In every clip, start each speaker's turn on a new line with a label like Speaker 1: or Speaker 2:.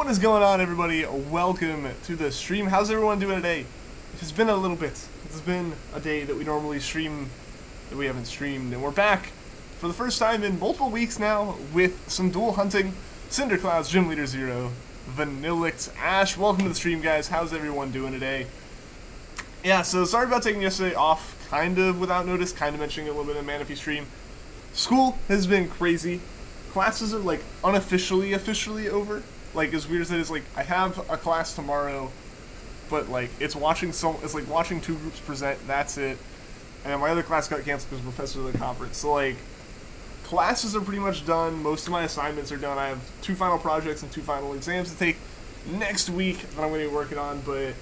Speaker 1: What is going on, everybody? Welcome to the stream. How's everyone doing today? It's been a little bit. It's been a day that we normally stream, that we haven't streamed, and we're back for the first time in multiple weeks now with some dual hunting. Cinderclouds, Gym Leader Zero, Vanillix, Ash. Welcome to the stream, guys. How's everyone doing today? Yeah, so sorry about taking yesterday off, kind of without notice, kind of mentioning it a little bit in the Manaphy stream. School has been crazy. Classes are like officially over. Like, as weird as it is, like, I have a class tomorrow, but like it's like watching two groups present, that's it. And my other class got canceled because professors of the conference. So like classes are pretty much done, most of my assignments are done. I have 2 final projects and 2 final exams to take next week that I'm going to be working on, but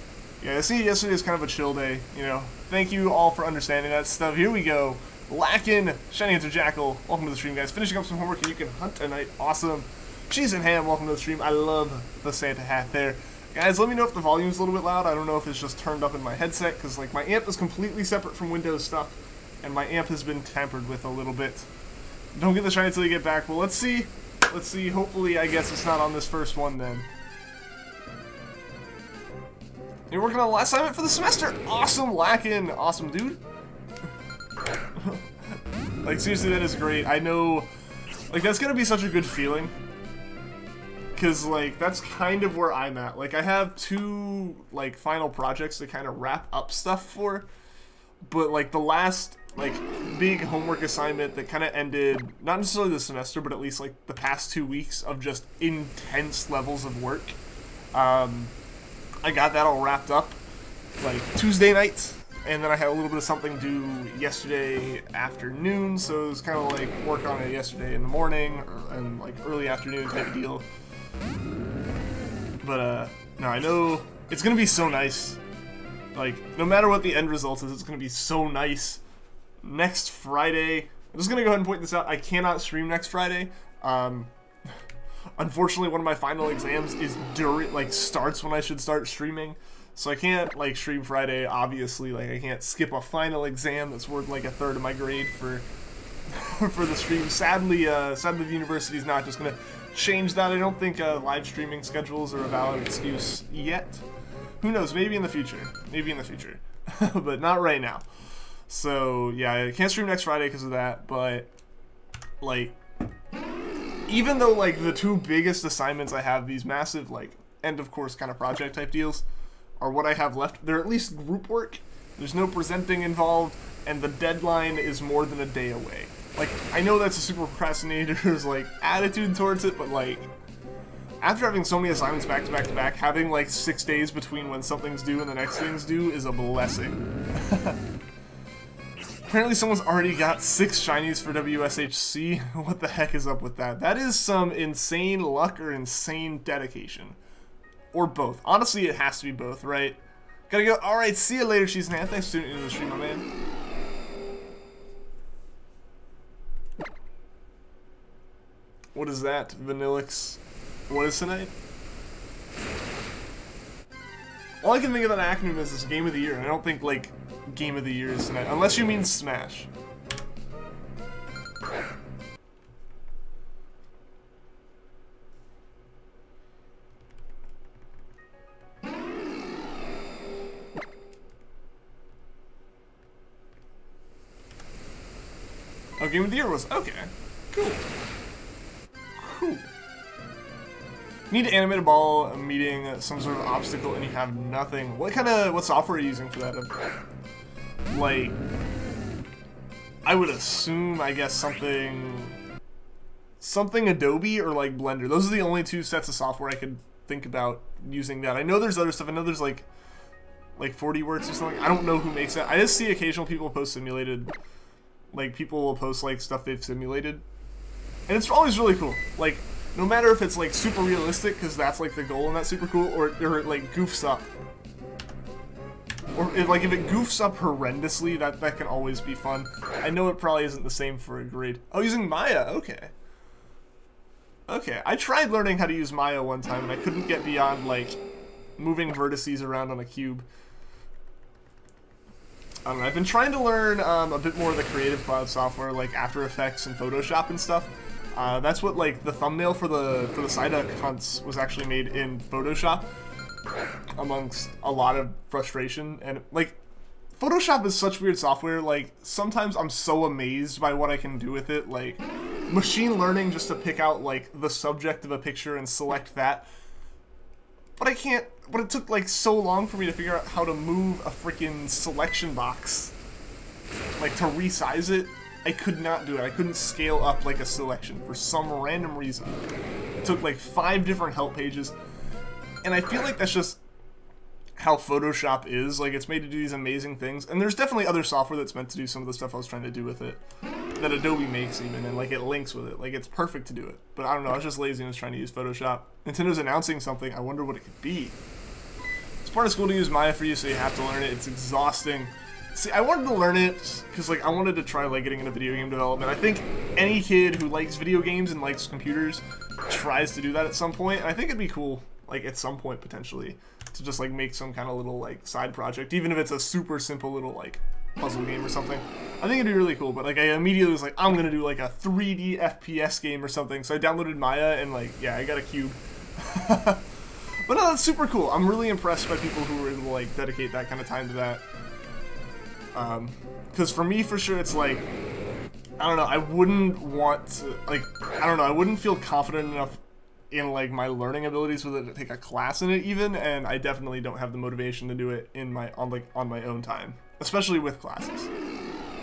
Speaker 1: yeah, see, yesterday was kind of a chill day, you know. Thank you all for understanding that stuff. Here we go. Lackin', Shiny Answer Jackal, welcome to the stream, guys. Finishing up some homework and you can hunt tonight. Awesome. Cheese and Ham, welcome to the stream. I love the Santa hat there. Guys, let me know if the volume's a little bit loud. I don't know if it's just turned up in my headset, because like my amp is completely separate from Windows stuff, and my amp has been tampered with a little bit. Don't get the shiny until you get back. Well, let's see. Let's see. Hopefully, I guess it's not on this first one then. You're working on the last assignment for the semester. Awesome, Lackin'. Awesome, dude. Like, seriously, that is great. I know, like, that's gonna be such a good feeling. Because, like, that's kind of where I'm at. Like, I have 2, like, final projects to kind of wrap up stuff for. But, like, the last, like, big homework assignment that kind of ended, not necessarily the semester, but at least, like, the past 2 weeks of just intense levels of work. I got that all wrapped up, like, Tuesday night. And then I had a little bit of something due yesterday afternoon, so it was kind of like work on it yesterday in the morning, and like early afternoon type of deal. But, no, I know it's gonna be so nice. Like, no matter what the end result is, it's gonna be so nice. Next Friday, I'm just gonna go ahead and point this out, I cannot stream next Friday. Unfortunately, one of my final exams is starts when I should start streaming. So I can't, like, stream Friday, obviously. Like, I can't skip a final exam that's worth, like, a third of my grade for the stream. Sadly, the university's not just gonna change that. I don't think live streaming schedules are a valid excuse yet. Who knows? Maybe in the future. Maybe in the future. But not right now. So, yeah, I can't stream next Friday because of that. But, like, even though, like, the 2 biggest assignments I have, these massive, like, end-of-course kind of project-type deals, are what I have left. They're at least group work, there's no presenting involved, and the deadline is more than a day away. Like, I know that's a super procrastinator's, like, attitude towards it, but, like, after having so many assignments back to back to back, having, like, 6 days between when something's due and the next thing's due is a blessing. Apparently someone's already got 6 shinies for WSHC. What the heck is up with that? That is some insane luck or insane dedication. Or both. Honestly, it has to be both, right? Gotta go. Alright, see you later, Cheese and Ham. Thanks for tuning into the stream, my man. What is that? Vanillix. What is tonight? All I can think of that acronym is Game of the Year. I don't think, like, Game of the Year is tonight. Unless you mean Smash. Oh, Game of the Year was, okay. Cool. Cool. Need to animate a ball, meeting some sort of obstacle, and you have nothing. What software are you using for that? Like, I would assume, I guess, something Adobe or, like, Blender. Those are the only 2 sets of software I could think about using that. I know there's other stuff. I know there's, like 40 Works or something. I don't know who makes that. I just see occasional people post simulated, like, people will post, like, stuff they've simulated. And it's always really cool. Like, no matter if it's, like, super realistic, because that's, like, the goal and that's super cool, or it, like, goofs up. Or, if it goofs up horrendously, that can always be fun. I know it probably isn't the same for a grade. Oh, using Maya, okay. Okay, I tried learning how to use Maya one time, and I couldn't get beyond, like, moving vertices around on a cube. I don't know, I've been trying to learn a bit more of the Creative Cloud software, like After Effects and Photoshop and stuff. That's what like the thumbnail for the Psyduck hunts was actually made in Photoshop, amongst a lot of frustration. And like Photoshop is such weird software. Like sometimes I'm so amazed by what I can do with it. Like machine learning just to pick out like the subject of a picture and select that. But I can't. But it took like so long for me to figure out how to move a freaking selection box, like to resize it. I could not do it. I couldn't scale up like a selection for some random reason. It took like 5 different help pages. And I feel like that's just how Photoshop is. Like, it's made to do these amazing things. And there's definitely other software that's meant to do some of the stuff I was trying to do with it. That Adobe makes even, and like it links with it. Like, it's perfect to do it. But I don't know, I was just lazy and was trying to use Photoshop. Nintendo's announcing something. I wonder what it could be. It's part of school to use Maya for you, so you have to learn it. It's exhausting. See, I wanted to learn it because, like, I wanted to try, like, getting into video game development. I think any kid who likes video games and likes computers tries to do that at some point, and I think it'd be cool, like, at some point, potentially, to just, like, make some kind of little, like, side project, even if it's a super simple little, like, puzzle game or something. I think it'd be really cool, but, like, I immediately was like, I'm gonna do, like, a 3D FPS game or something, so I downloaded Maya, and, like, yeah, I got a cube. But no, that's super cool. I'm really impressed by people who were able to, like, dedicate that kind of time to that. Because for me, for sure, it's like, I don't know, I wouldn't want to, like, I don't know, I wouldn't feel confident enough in, like, my learning abilities with it to take a class in it even, and I definitely don't have the motivation to do it in my, on my own time, especially with classes.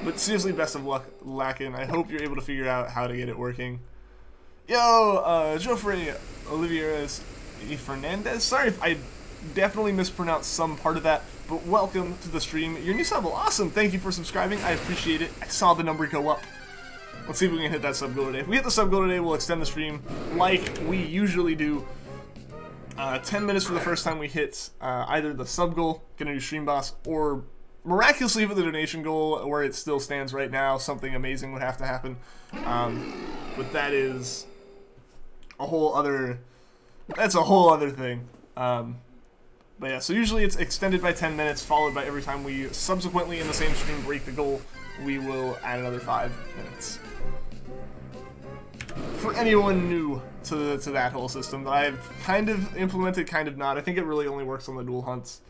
Speaker 1: But seriously, best of luck, Lakin. I hope you're able to figure out how to get it working. Yo, Joffrey Olivieres Fernandez, sorry if I definitely mispronounced some part of that, but welcome to the stream. Your new sub, awesome. Thank you for subscribing. I appreciate it. I saw the number go up. Let's see if we can hit that sub goal today. If we hit the sub goal today, we'll extend the stream like we usually do. 10 minutes for the first time we hit either the sub goal, get a new stream boss, or miraculously for the donation goal, where it still stands right now. Something amazing would have to happen. But that is a whole other... That's a whole other thing. But yeah, so usually it's extended by 10 minutes, followed by every time we subsequently in the same stream break the goal, we will add another 5 minutes. For anyone new to that whole system that I've kind of implemented, kind of not, I think it really only works on the dual hunts.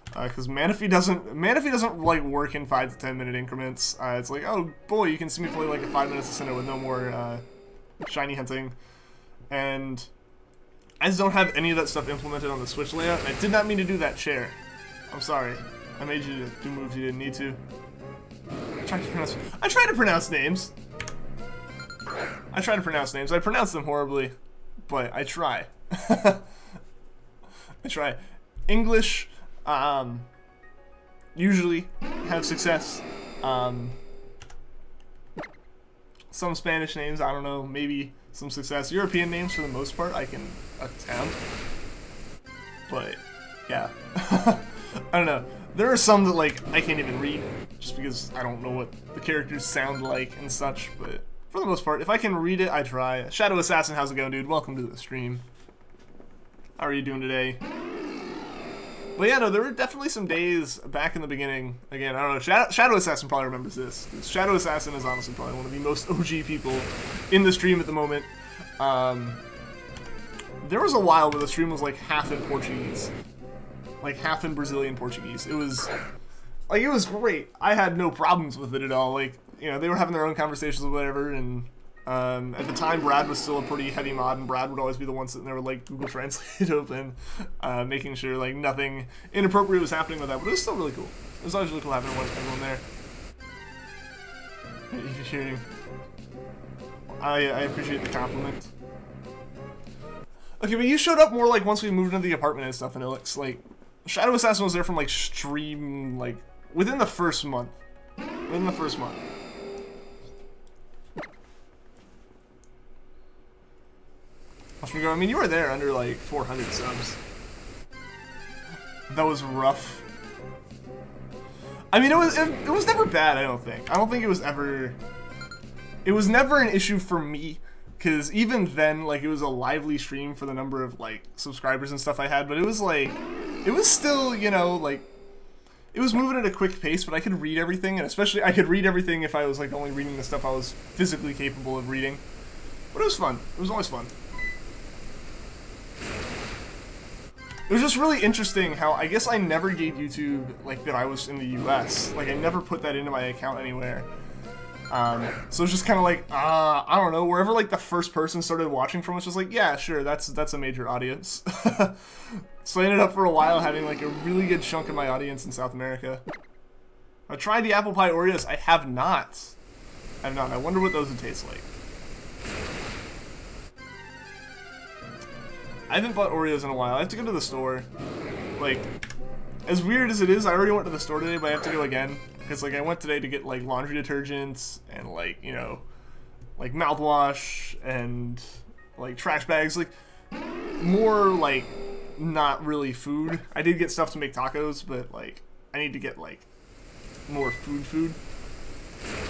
Speaker 1: Because Manaphy doesn't like work in 5 to 10 minute increments. It's like, oh boy, you can see me play like a 5 minutes of Sinnoh with no more shiny hunting. And I just don't have any of that stuff implemented on the Switch layout, and I did not mean to do that chair. I'm sorry. I made you do moves you didn't need to. I try to pronounce names. I pronounce them horribly, but I try. I try. English, usually have success. Some Spanish names, I don't know, maybe some success. European names, for the most part, I can attempt. But, yeah. I don't know. There are some that, like, I can't even read, just because I don't know what the characters sound like and such, but for the most part, if I can read it, I try. Shadow Assassin, how's it going, dude? Welcome to the stream. How are you doing today? But yeah, no, there were definitely some days back in the beginning. Again, I don't know, Shadow Assassin probably remembers this. Shadow Assassin is honestly probably one of the most OG people in the stream at the moment. There was a while where the stream was like half in Portuguese. Like half in Brazilian Portuguese. It was great. I had no problems with it at all. Like, you know, they were having their own conversations or whatever, and at the time, Brad was still a pretty heavy mod, and Brad would always be the one sitting there with, like, Google Translate open, making sure, like, nothing inappropriate was happening with that, but it was still really cool. It was always really cool having everyone there. You're hearing. I appreciate the compliment. Okay, but you showed up more, like, once we moved into the apartment and stuff, and it looks like Shadow Assassin was there from, like, stream, like, within the first month. Within the first month. I mean, you were there under like 400 subs. That was rough. I mean, it was never bad. I don't think it was ever. It was never an issue for me, because even then, like, it was a lively stream for the number of like subscribers and stuff I had. But it was like, it was still, you know, like, it was moving at a quick pace. But I could read everything, and especially I could read everything if I was like only reading the stuff I was physically capable of reading. But it was fun. It was always fun. It was just really interesting how, I guess I never gave YouTube, like, that I was in the US. Like, I never put that into my account anywhere. So it's just kind of like, I don't know, wherever, like, the first person started watching from was just like, yeah, sure, that's a major audience. So I ended up for a while having, like, a really good chunk of my audience in South America. I tried the apple pie Oreos. I have not. I have not. I wonder what those would taste like. I haven't bought Oreos in a while. I have to go to the store. Like, as weird as it is, I already went to the store today, but I have to go again. Because, like, I went today to get, like, laundry detergents and, like, you know, like, mouthwash and, like, trash bags. Like, more, like, not really food. I did get stuff to make tacos, but, like, I need to get, like, more food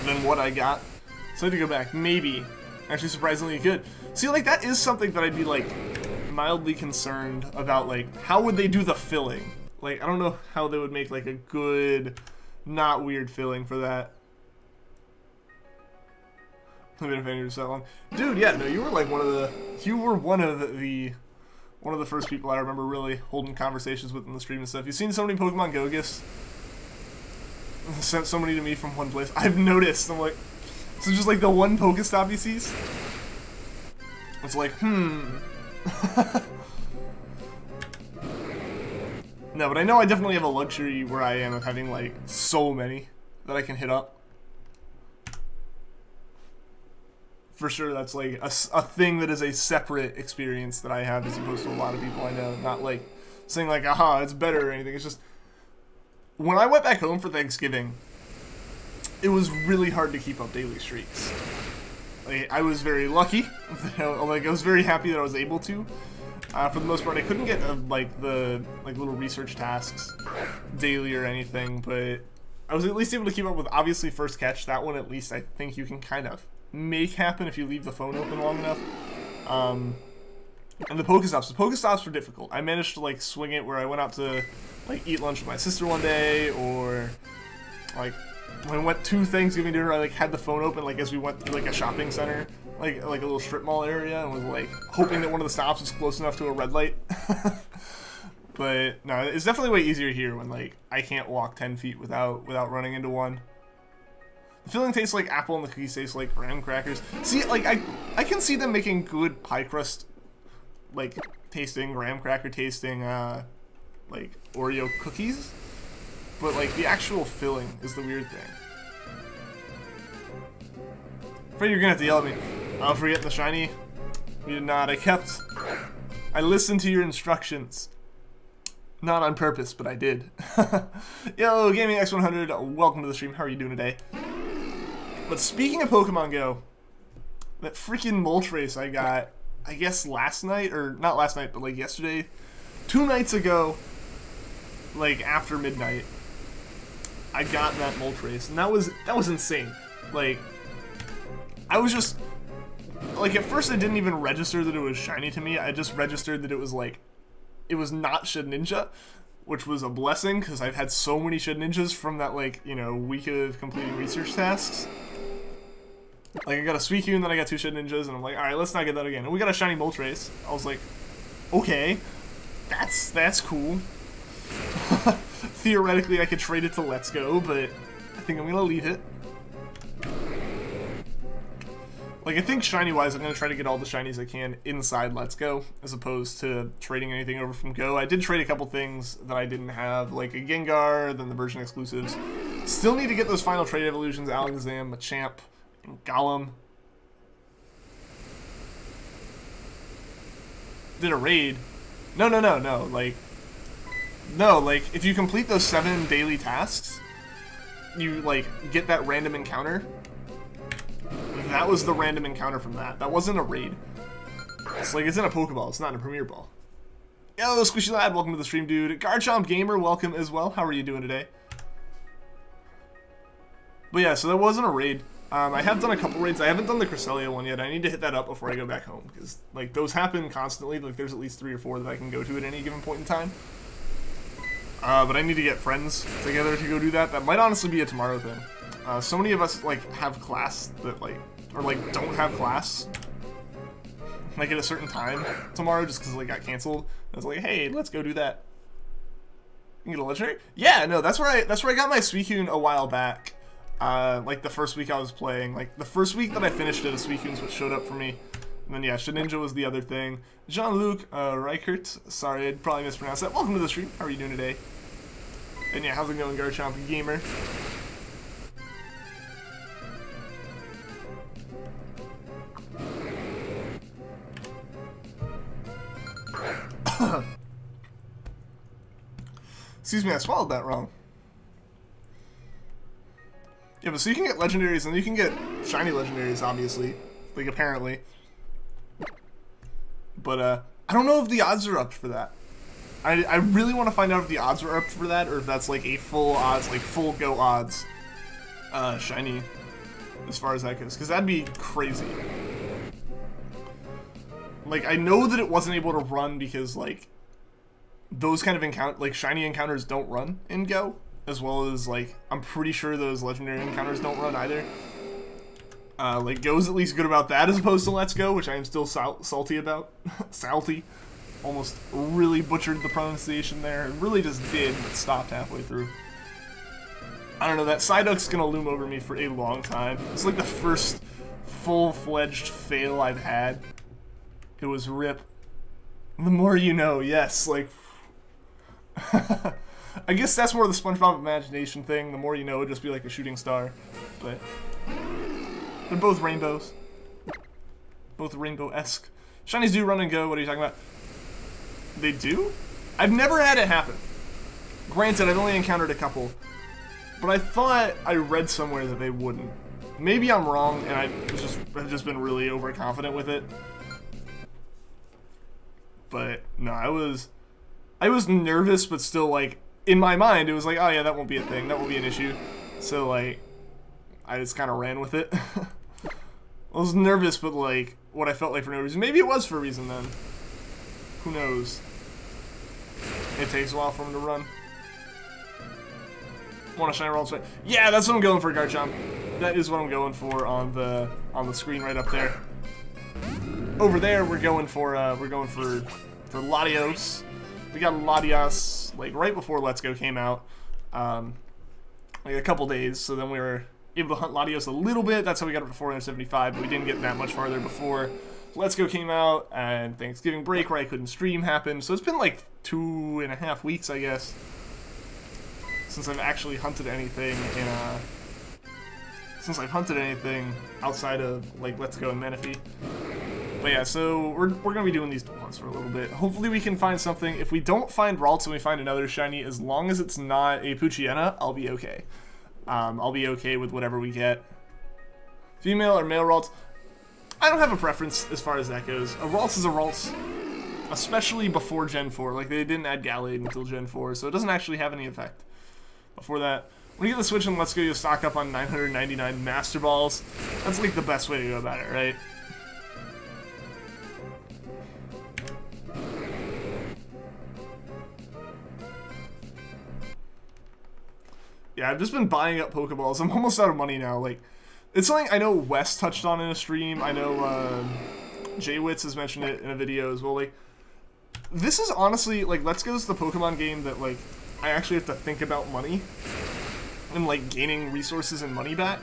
Speaker 1: than what I got. So I had to go back. Maybe. Actually, surprisingly good. See, like, that is something that I'd be, like, mildly concerned about. Like, how would they do the filling? Like, I don't know how they would make, like, a good, not weird filling for that. I've been a fan of you so long. Dude, yeah, no, you were, like, one of the first people I remember really holding conversations with in the stream and stuff. You've seen so many Pokemon Go gifts? Sent so many to me from one place. I've noticed. I'm like, so just like the one Pokestop he sees? It's like, No, but I know I definitely have a luxury where I am of having like so many that I can hit up. For sure, that's like a thing that is a separate experience that I have as opposed to a lot of people I know. Not like saying like, aha, it's better or anything. It's just, when I went back home for Thanksgiving, it was really hard to keep up daily streaks. Like, I was very lucky. Like, I was very happy that I was able to. For the most part, I couldn't get like the little research tasks daily or anything, but I was at least able to keep up with obviously First Catch. That one, at least, I think you can kind of make happen if you leave the phone open long enough. And the Pokestops. The Pokestops were difficult. I managed to like swing it where I went out to like eat lunch with my sister one day, or like when I went to Thanksgiving dinner, I like had the phone open like as we went through like a shopping center, like a little strip mall area, and was like hoping that one of the stops was close enough to a red light. But no, it's definitely way easier here when like I can't walk 10 feet without running into one. The filling tastes like apple and the cookies taste like graham crackers. See, like I can see them making good pie crust, like tasting graham cracker tasting like Oreo cookies, but like the actual filling is the weird thing. Afraid you're gonna have to yell at me. I'll forget the shiny. You did not. I listened to your instructions. Not on purpose, but I did. Yo, Gaming X100, welcome to the stream. How are you doing today? But speaking of Pokemon Go, that freaking Moltres I got, I guess last night, or not last night, but like yesterday, 2 nights ago, like after midnight, I got that Moltres, and that was insane. Like, I was just, like at first I didn't even register that it was shiny to me, I just registered that it was like, it was not Shedinja, which was a blessing, because I've had so many Shedinjas from that, like, you know, week of completing research tasks. Like, I got a Suicune, and then I got 2 Shedinjas, and I'm like, alright, let's not get that again. And we got a shiny Moltres. I was like, okay, that's cool. Theoretically, I could trade it to Let's Go, but I think I'm gonna leave it. Like, I think shiny-wise, I'm gonna try to get all the shinies I can inside Let's Go, as opposed to trading anything over from Go. I did trade a couple things that I didn't have, like a Gengar, then the version exclusives. Still need to get those final trade evolutions, Alakazam, Machamp, and Golem. Did a raid. No, like, if you complete those 7 daily tasks, you, like, get that random encounter. That was the random encounter from that. That wasn't a raid. It's like, it's in a Pokeball, it's not in a Premier Ball. Yo, Squishy Lad, welcome to the stream, dude. Garchomp Gamer, welcome as well. How are you doing today? But yeah, so that wasn't a raid. I have done a couple raids. I haven't done the Cresselia one yet. I need to hit that up before I go back home, because, like, those happen constantly. Like, there's at least 3 or 4 that I can go to at any given point in time. But I need to get friends together to go do that. That might honestly be a tomorrow thing. So many of us, like, have class that, like, or, like, don't have class like at a certain time tomorrow, just because like got canceled. I was like, hey, let's go do that. You get a legendary? Yeah, no, that's where I got my Suicune a while back. Like the first week I was playing, like the first week that I finished it, a Suicune's what showed up for me. And then yeah, Shinininja was the other thing. Jean-Luc Reichert, sorry, I'd probably mispronounced that. Welcome to the stream. How are you doing today? And yeah, how's it going, Garchomp Gamer? Excuse me, I swallowed that wrong. Yeah, but so you can get legendaries and you can get shiny legendaries, obviously. Like, apparently. But, I don't know if the odds are up for that. I really want to find out if the odds are up for that, or if that's, like, a full odds, like, full go odds, shiny, as far as that goes. Because that'd be crazy. Like, I know that it wasn't able to run because, like, those kind of shiny encounters don't run in Go, as well as, like, I'm pretty sure those legendary encounters don't run either. Like, Go's at least good about that as opposed to Let's Go, which I am still salty about. Salty. Almost really butchered the pronunciation there. It really just did, but stopped halfway through. I don't know, that Psyduck's gonna loom over me for a long time. It's like the first full-fledged fail I've had. It was RIP. The more you know, yes, like... I guess that's more the SpongeBob imagination thing. The more you know, it'd just be like a shooting star. But they're both rainbows. Both rainbow-esque. Shinies do run and go. What are you talking about? They do? I've never had it happen. Granted, I've only encountered a couple. But I thought I read somewhere that they wouldn't. Maybe I'm wrong, and I've just been really overconfident with it. But no, I was nervous, but still, like, in my mind, it was like, oh yeah, that won't be a thing, that won't be an issue. So, like, I just kind of ran with it. I was nervous, but, like, what I felt like for no reason. Maybe it was for a reason, then. Who knows? It takes a while for him to run. Want a Shiny Ralts? Yeah, that's what I'm going for, Garchomp. That is what I'm going for on the screen right up there. Over there, we're going for Latios. We got Latias like right before Let's Go came out, like a couple days. So then we were able to hunt Latios a little bit. That's how we got up to 475, but we didn't get that much farther before Let's Go came out and Thanksgiving break where I couldn't stream happened. So it's been like 2.5 weeks, I guess, since I've actually hunted anything outside of like Let's Go and Menifee. But yeah, so we're gonna be doing these ones for a little bit. Hopefully we can find something. If we don't find Ralts and we find another shiny, as long as it's not a Poochyena, I'll be okay. I'll be okay with whatever we get. Female or male Ralts? I don't have a preference as far as that goes. A Ralts is a Ralts, especially before Gen 4. Like, they didn't add Gallade until Gen 4, so it doesn't actually have any effect. Before that, when you get the Switch and Let's Go, you'll stock up on 999 Master Balls. That's like the best way to go about it, right? Yeah, I've just been buying up Pokeballs. I'm almost out of money now. Like, it's something I know Wes touched on in a stream. I know J-Witz has mentioned it in a video as well. Like, this is honestly, like, Let's Go's the Pokemon game that, like, I actually have to think about money and, like, gaining resources and money back,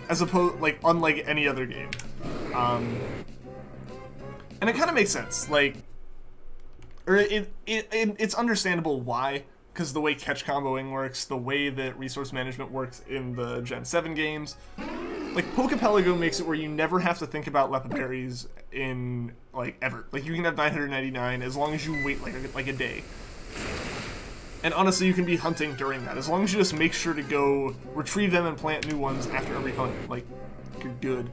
Speaker 1: as opposed, like, unlike any other game. And it kind of makes sense. Like, or it's understandable why. Because the way catch comboing works, the way that resource management works in the Gen 7 games. Like, Pokepelago makes it where you never have to think about Lepa berries in, like, ever. Like, you can have 999 as long as you wait, like a day. And honestly, you can be hunting during that. As long as you just make sure to go retrieve them and plant new ones after every hunt. Like, you're good.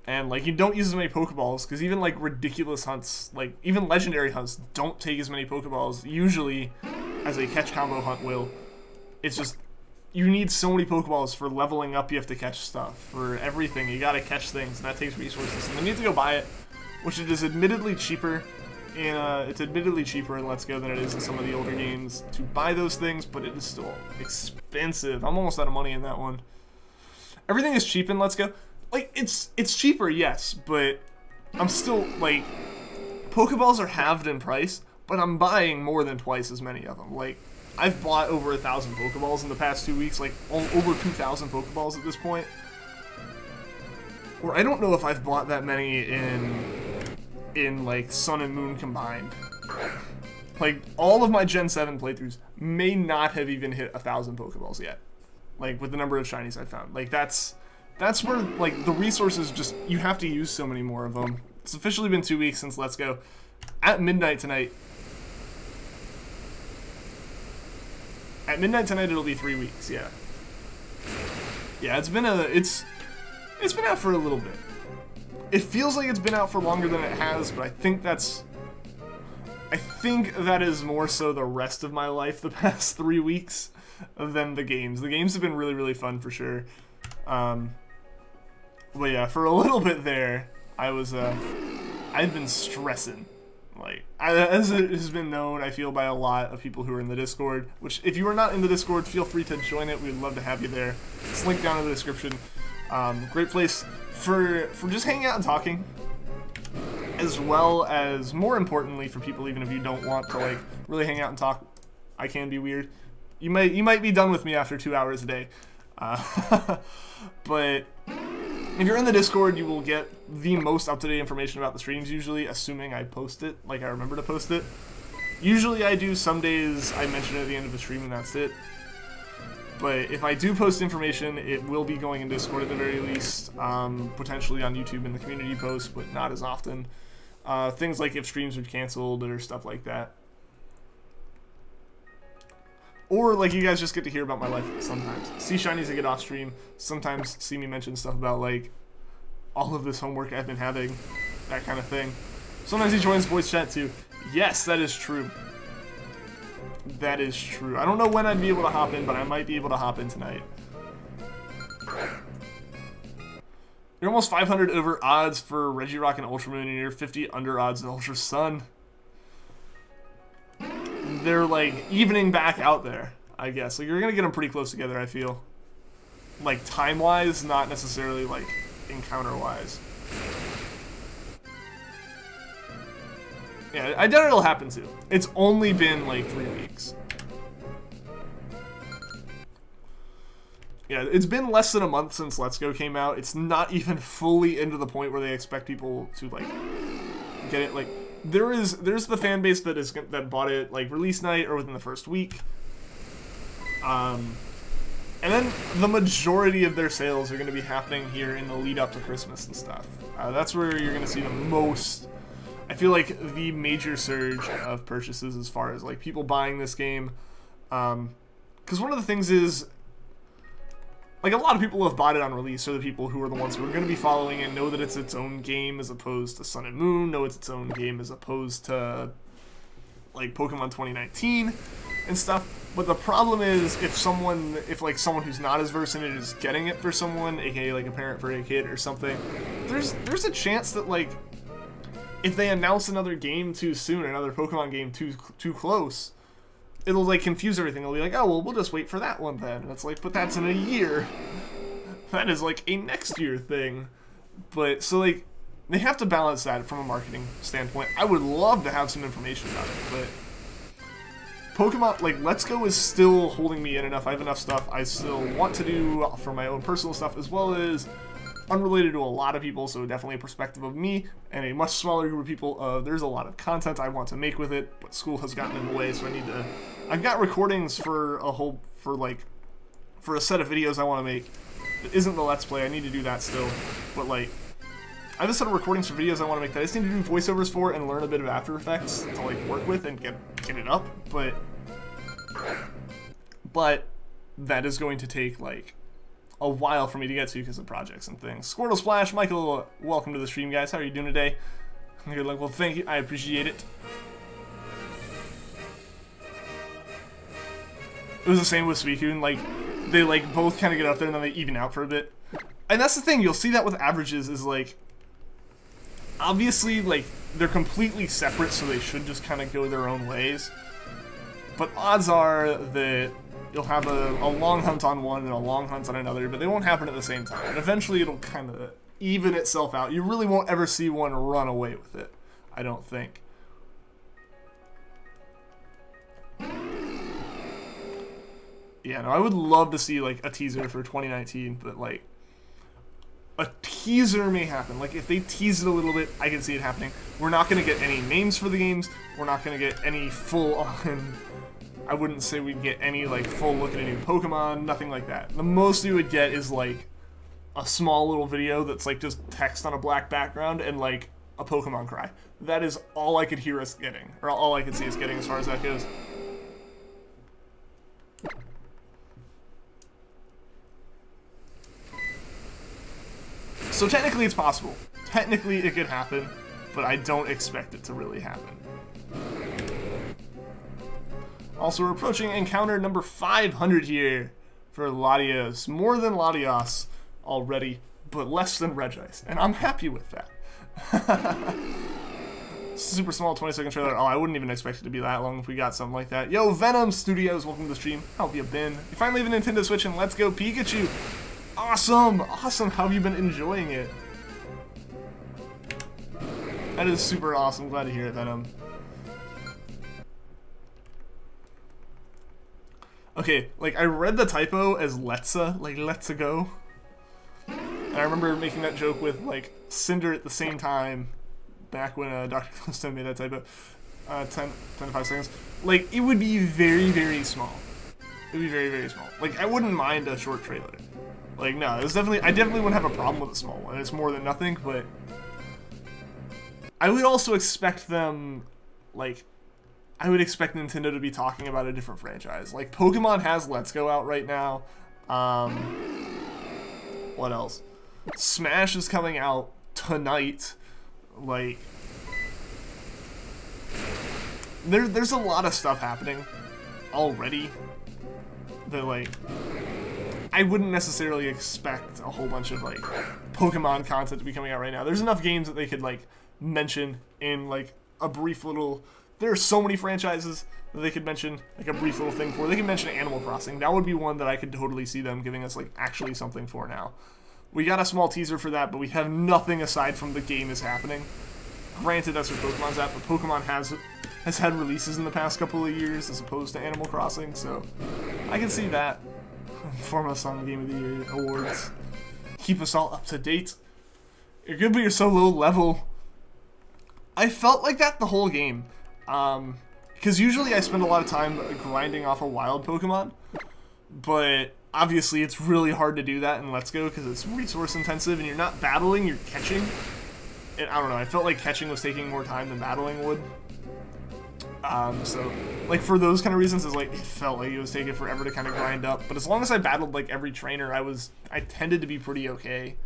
Speaker 1: And, like, you don't use as many Pokeballs, because even, like, ridiculous hunts, like, even legendary hunts don't take as many Pokeballs, usually, as a catch combo hunt will. It's just, you need so many Pokeballs for leveling up, you have to catch stuff. For everything, you gotta catch things, and that takes resources. And then you have to go buy it, which it is admittedly cheaper in, Let's Go than it is in some of the older games to buy those things, but it is still expensive. I'm almost out of money in that one. Everything is cheap in Let's Go. like, it's cheaper, yes, but I'm still, like, Pokeballs are halved in price, but I'm buying more than twice as many of them. Like, I've bought over 1,000 Pokeballs in the past 2 weeks, like, over 2,000 Pokeballs at this point. Or I don't know if I've bought that many in like, Sun and Moon combined. Like, all of my Gen 7 playthroughs may not have even hit 1,000 Pokeballs yet. Like, with the number of Shinies I've found. Like, that's where, like, the resources just, you have to use so many more of them. It's officially been 2 weeks since Let's Go. At midnight tonight, it'll be 3 weeks, yeah. Yeah, it's been out for a little bit. It feels like it's been out for longer than it has, but I think that is more so the rest of my life the past 3 weeks than the games. The games have been really, really fun for sure. But yeah, for a little bit there, I've been stressing. Like, as it has been known, I feel by a lot of people who are in the Discord, which, if you are not in the Discord, feel free to join it. We'd love to have you there. It's linked down in the description. Great place for just hanging out and talking, as well as, more importantly, for people even if you don't want to, like, really hang out and talk. I can be weird. You might be done with me after 2 hours a day. But if you're in the Discord, you will get the most up-to-date information about the streams, usually, assuming I post it, like I remember to post it. Usually I do. Some days I mention it at the end of the stream and that's it. But if I do post information, it will be going in Discord at the very least, potentially on YouTube in the community post, but not as often. Things like if streams are canceled or stuff like that. Or, like, you guys just get to hear about my life sometimes. See Shinies I get off stream, sometimes see me mention stuff about, like, all of this homework I've been having, that kind of thing. Sometimes he joins voice chat too. Yes, that is true. That is true. I don't know when I'd be able to hop in, but I might be able to hop in tonight. You're almost 500 over odds for Regirock and Ultramoon, and you're 50 under odds in Ultra Sun. They're, like, evening back out there, I guess. Like, you're gonna get them pretty close together, I feel. Like, time-wise, not necessarily, like, encounter-wise. Yeah, I doubt it'll happen too. It's only been, like, 3 weeks. Yeah, it's been less than a month since Let's Go came out. It's not even fully into the point where they expect people to, like, get it, like... There's the fan base that bought it, like, release night or within the first week. And then the majority of their sales are going to be happening here in the lead up to Christmas and stuff. That's where you're going to see the most, I feel like, the major surge of purchases as far as, like, people buying this game. Because one of the things is, like, a lot of people who have bought it on release are the people who are the ones who are going to be following and know that it's its own game as opposed to Sun and Moon, know it's its own game as opposed to, like, Pokemon 2019 and stuff. But the problem is if someone who's not as versed in it is getting it for someone, aka like a parent for a kid or something, there's a chance that, like, if they announce another game too soon, another Pokemon game too close, it'll, like, confuse everything. It'll be like, oh, well, we'll just wait for that one then. And it's like, but that's in a year. That is, like, a next year thing. But, so, like, they have to balance that from a marketing standpoint. I would love to have some information about it, but Pokemon, like, Let's Go is still holding me in enough. I have enough stuff I still want to do for my own personal stuff, as well as unrelated to a lot of people, so definitely a perspective of me and a much smaller group of people. There's a lot of content I want to make with it, but school has gotten in the way, so I need to... I've got recordings for a set of videos I want to make. It isn't the Let's Play, I need to do that still, but, like, I have a set of recordings for videos I want to make that I just need to do voiceovers for and learn a bit of After Effects to, like, work with and get it up, but that is going to take, like, a while for me to get to because of projects and things. Squirtle Splash, Michael, welcome to the stream, guys. How are you doing today? Good luck. Well, thank you. I appreciate it. It was the same with Suicune. Like, they, like, both kind of get up there and then they even out for a bit. And that's the thing. You'll see that with averages is, like, obviously, like, they're completely separate, so they should just kind of go their own ways. But odds are that You'll have a long hunt on one and a long hunt on another, but they won't happen at the same time. And eventually it'll kind of even itself out. You really won't ever see one run away with it, I don't think. Yeah, no, I would love to see, like, a teaser for 2019, but, like, a teaser may happen. Like, if they tease it a little bit, I can see it happening. We're not going to get any names for the games. We're not going to get any full-on... I wouldn't say we'd get any, like, full look at a new Pokemon, nothing like that. The most you would get is, like, a small little video that's, like, just text on a black background and, like, a Pokemon cry. That is all I could hear us getting, or all I could see us getting as far as that goes. So technically it's possible. Technically it could happen, but I don't expect it to really happen. Also, we're approaching encounter number 500 here for Latios. More than Latias already, but less than Regice, and I'm happy with that. Super small 20-second trailer. Oh, I wouldn't even expect it to be that long if we got something like that. Yo, Venom Studios, welcome to the stream. How have you been? You finally have a Nintendo Switch, and let's go Pikachu! Awesome! Awesome! How have you been enjoying it? That is super awesome. Glad to hear it, Venom. Okay, like, I read the typo as Letza, like, let's go. And I remember making that joke with, like, Cinder at the same time, back when Dr. Glowstone made that typo. 10 to 5 seconds. Like, it would be very, very small. It would be very, very small. Like, I wouldn't mind a short trailer. Like, no, it's definitely, I definitely wouldn't have a problem with a small one. It's more than nothing, but I would also expect them, like, I would expect Nintendo to be talking about a different franchise. Like, Pokemon has Let's Go out right now. What else? Smash is coming out tonight. Like, there's a lot of stuff happening already that, like, I wouldn't necessarily expect a whole bunch of, like, Pokemon content to be coming out right now. There's enough games that they could, like, mention in, like, a brief little... There are so many franchises that they could mention, like, a brief little thing for. They could mention Animal Crossing. That would be one that I could totally see them giving us, like, actually something for now. We got a small teaser for that, but we have nothing aside from the game is happening. Granted, that's where Pokemon's at, but Pokemon has had releases in the past couple of years as opposed to Animal Crossing, so I can see that. Form us on Game of the Year awards. Keep us all up to date. You're good, but you're so low level. I felt like that the whole game. Because usually I spend a lot of time grinding off a wild Pokemon, but obviously it's really hard to do that in Let's Go because it's resource intensive and you're not battling, you're catching. And I don't know, I felt like catching was taking more time than battling would. So, like, for those kind of reasons, it's like, it felt like it was taking forever to kind of grind up. But as long as I battled, like, every trainer, I tended to be pretty okay.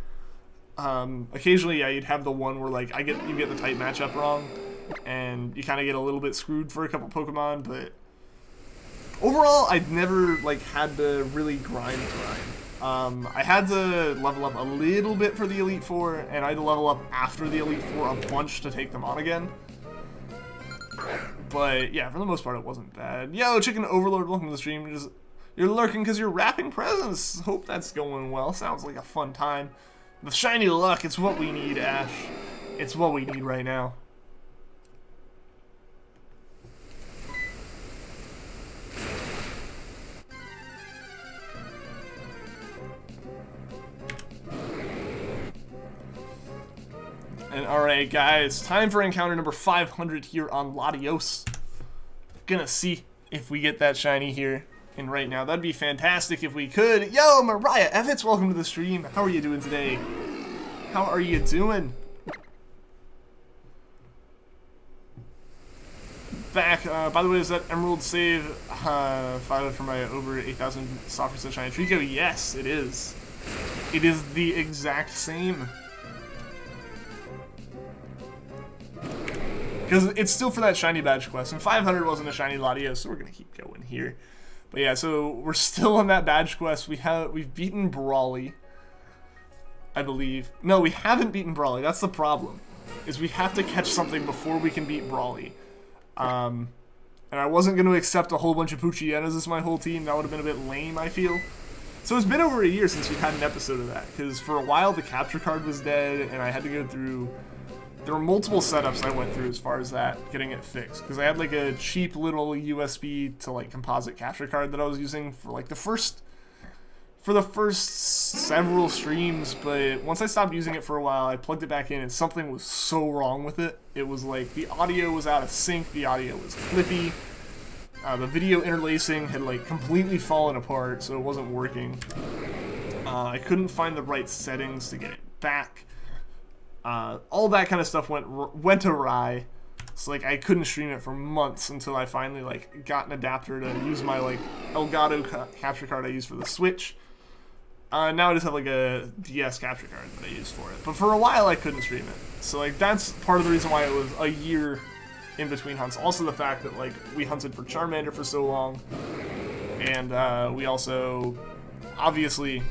Speaker 1: Occasionally, yeah, you'd have the one where, like, you get the type matchup wrong, and you kind of get a little bit screwed for a couple Pokemon, but overall, I'd never, like, had to really grind. I had to level up a little bit for the Elite Four, and I had to level up after the Elite Four a bunch to take them on again. But yeah, for the most part, it wasn't bad. Yo, Chicken Overlord, welcome to the stream. You're lurking because you're wrapping presents. Hope that's going well. Sounds like a fun time. The shiny luck, it's what we need, Ash. It's what we need right now. And alright guys, time for encounter number 500 here on Latios. Gonna see if we get that shiny here. And right now, that'd be fantastic if we could. Yo, Mariah Evans, welcome to the stream. How are you doing today? How are you doing? Back, by the way, is that Emerald save filed for my over 8,000 software set shiny Treecko? Yes, it is. It is the exact same. Because it's still for that shiny badge quest, and 500 wasn't a shiny Latios, so we're gonna keep going here. But yeah, so we're still on that badge quest. We've beaten Brawly, I believe. No, we haven't beaten Brawly. That's the problem. Is we have to catch something before we can beat Brawly. And and I wasn't going to accept a whole bunch of Poochyenas as my whole team. That would have been a bit lame, I feel. So it's been over a year since we've had an episode of that, because for a while the capture card was dead, and I had to go through... There were multiple setups I went through as far as that, getting it fixed, because I had like a cheap little USB to like composite capture card that I was using for like the first several streams, but once I stopped using it for a while, I plugged it back in and something was so wrong with it. It was like the audio was out of sync, the audio was clippy, the video interlacing had like completely fallen apart, so it wasn't working. I couldn't find the right settings to get it back. All that kind of stuff went awry. So like I couldn't stream it for months until I finally like got an adapter to use my like Elgato capture card I use for the Switch. Now I just have like a DS capture card that I use for it. But for a while I couldn't stream it. So like that's part of the reason why it was a year in between hunts. Also the fact that like we hunted for Charmander for so long, and we also obviously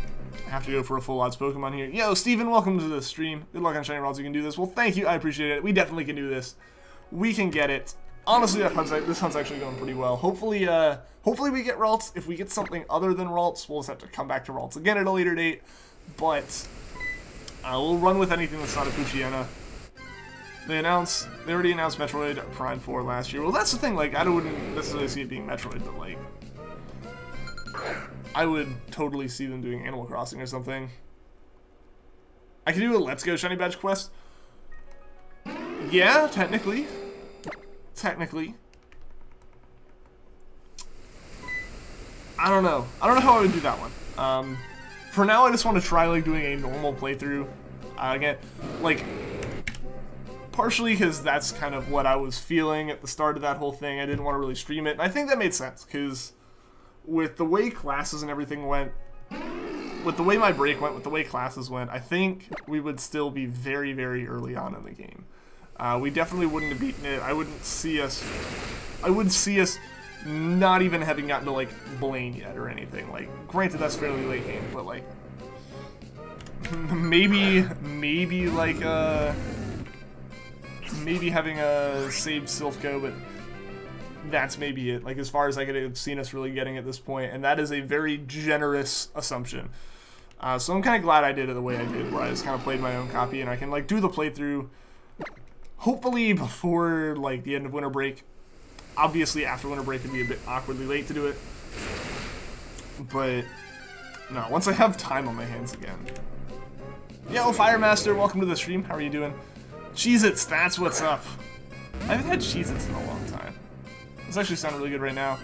Speaker 1: have to go for a full odds Pokemon here. Yo, Steven, welcome to the stream. Good luck on Shiny Ralts. You can do this. Well, thank you. I appreciate it. We definitely can do this. We can get it. Honestly, this hunt's actually going pretty well. Hopefully, hopefully we get Ralts. If we get something other than Ralts, we'll just have to come back to Ralts again at a later date. But we'll run with anything that's not a Poochyena. They already announced Metroid Prime 4 last year. Well, that's the thing. Like, I wouldn't necessarily see it being Metroid, but like, I would totally see them doing Animal Crossing or something. I could do a Let's Go Shiny Badge quest. Yeah, technically. Technically. I don't know. I don't know how I would do that one. For now, I just want to try like doing a normal playthrough. Again, like, partially because that's kind of what I was feeling at the start of that whole thing. I didn't want to really stream it. And I think that made sense, because with the way classes and everything went, with the way my break went, with the way classes went, I think we would still be very, very early on in the game. We definitely wouldn't have beaten it. I wouldn't see us not even having gotten to like Blaine yet or anything. Like, granted that's fairly late game, but like maybe like maybe having a saved Silphco, but that's maybe it. Like, as far as I could have seen us really getting at this point, and that is a very generous assumption. So I'm kind of glad I did it the way I did, where I just kind of played my own copy, and I can like do the playthrough hopefully before like the end of winter break. Obviously after winter break it'd be a bit awkwardly late to do it, but no, once I have time on my hands again. Yo, Firemaster, welcome to the stream. How are you doing? Cheez-Its, that's what's up. I haven't had Cheez-Its in a long time. This actually sounds really good right now.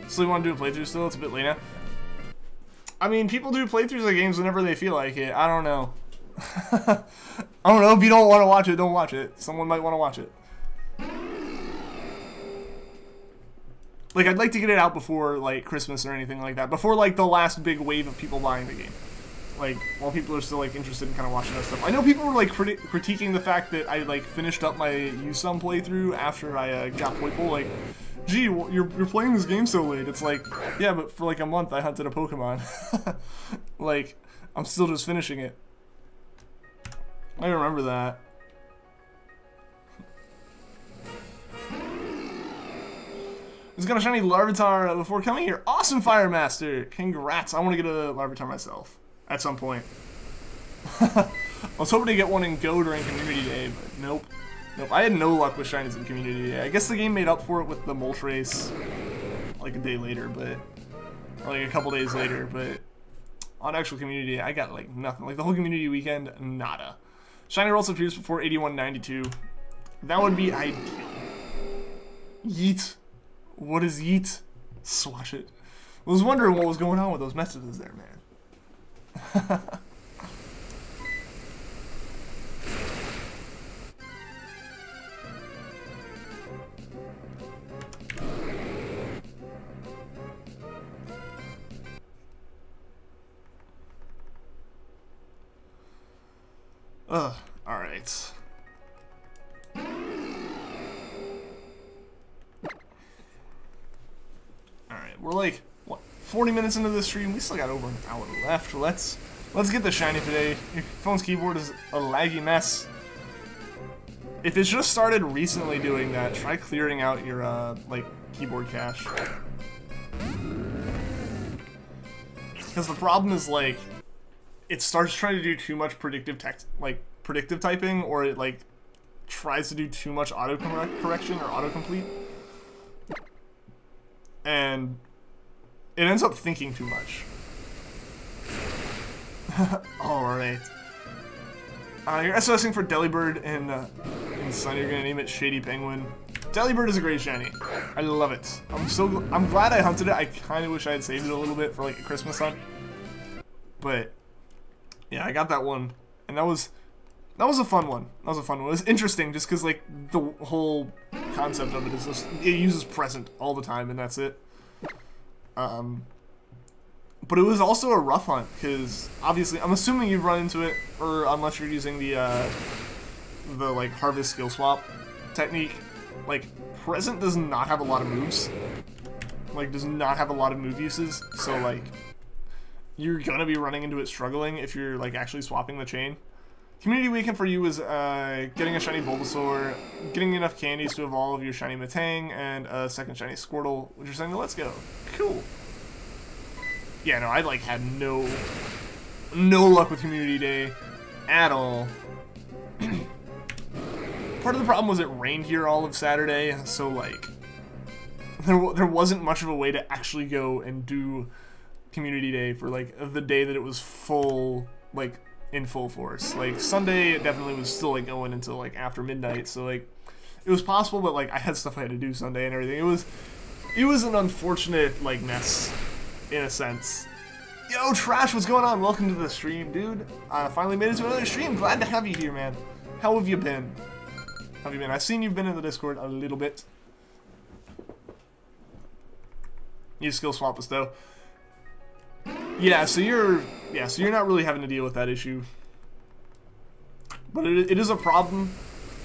Speaker 1: So you want to do a playthrough still? It's a bit late now. I mean, people do playthroughs of games whenever they feel like it. I don't know. I don't know. If you don't want to watch it, don't watch it. Someone might want to watch it. Like, I'd like to get it out before, like, Christmas or anything like that. Before, like, the last big wave of people buying the game. Like, while people are still, like, interested in kind of watching that stuff. I know people were, like, critiquing the fact that I, like, finished up my Usum playthrough after I got Poipole. Like, gee, you're playing this game so late. It's like, yeah, but for, like, a month I hunted a Pokemon. Like, I'm still just finishing it. I remember that. Just got a shiny Larvitar before coming here. Awesome, Firemaster! Congrats. I want to get a Larvitar myself at some point. I was hoping to get one in Go during Community Day, but nope. Nope. I had no luck with shinies in Community Day. I guess the game made up for it with the Moltres like a day later, but... or like a couple days later, but... on actual Community Day, I got like nothing. Like the whole Community weekend, nada. Shiny Ralts appears before 8192. That would be ideal. Yeet. What is yeet? Swatch it. I was wondering what was going on with those messages there, man. Alright. Alright, we're like, what, 40 minutes into the stream? We still got over an hour left. Let's get the shiny today. Your phone's keyboard is a laggy mess. if it's just started recently doing that, try clearing out your, like, keyboard cache. Because the problem is, like, it starts trying to do too much predictive text, like, predictive typing, or it, like, tries to do too much auto-correction or autocomplete. And it ends up thinking too much. Alright. You're SOSing for Delibird in Sun. You're gonna name it Shady Penguin. Delibird is a great shiny. I love it. I'm glad I hunted it. I kind of wish I had saved it a little bit for like a Christmas hunt. But yeah, I got that one, and that was a fun one. That was a fun one. It was interesting just because like the whole concept of it is just, it uses present all the time, and that's it. But it was also a rough hunt because obviously I'm assuming you've run into it, or unless you're using the like harvest skill swap technique. Like, present does not have a lot of moves. Like, does not have a lot of move uses. So, like, you're gonna be running into it struggling if you're, like, actually swapping the chain. Community weekend for you is getting a shiny Bulbasaur, getting enough candies to evolve your shiny Metang, and a second shiny Squirtle, which you're saying, let's go. Cool. Yeah, no, I, like, had no luck with Community Day at all. Part of the problem was it rained here all of Saturday, so like there wasn't much of a way to actually go and do Community Day for like the day that it was full, like in full force. Like Sunday, it definitely was still like going until like after midnight, so like it was possible, but like I had stuff I had to do Sunday and everything. It was an unfortunate like mess in a sense. Yo, Trash, what's going on? Welcome to the stream, dude. Finally made it to another stream. Glad to have you here, man. How have you been? How have you been? I've seen you've been in the Discord a little bit. You skill swap us though. Yeah, so you're not really having to deal with that issue. But it is a problem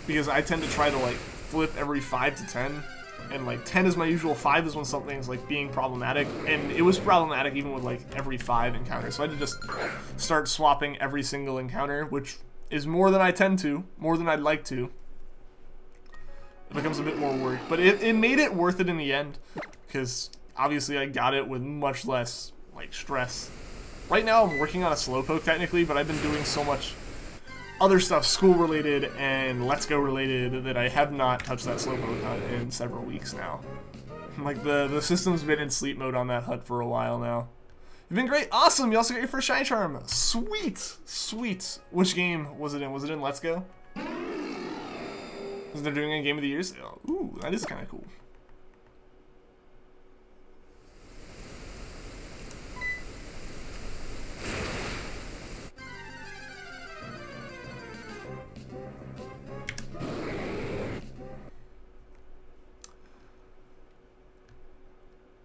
Speaker 1: because I tend to try to like flip every 5 to 10, and like 10 is my usual, 5 is when something's like being problematic, and it was problematic even with like every 5 encounter. So I had to just start swapping every single encounter, which is more than I tend to, more than I'd like to. It becomes a bit more work, but it made it worth it in the end, because obviously I got it with much less like stress. Right now I'm working on a Slowpoke technically, but I've been doing so much other stuff, school related and Let's Go related, that I have not touched that Slowpoke hunt in several weeks now. Like the system's been in sleep mode on that hunt for a while now. You've been great, awesome. You also got your first shiny charm, sweet, sweet. Which game was it in? Was it in Let's Go? Was they doing a Game of the Years? Oh, ooh, that is kind of cool.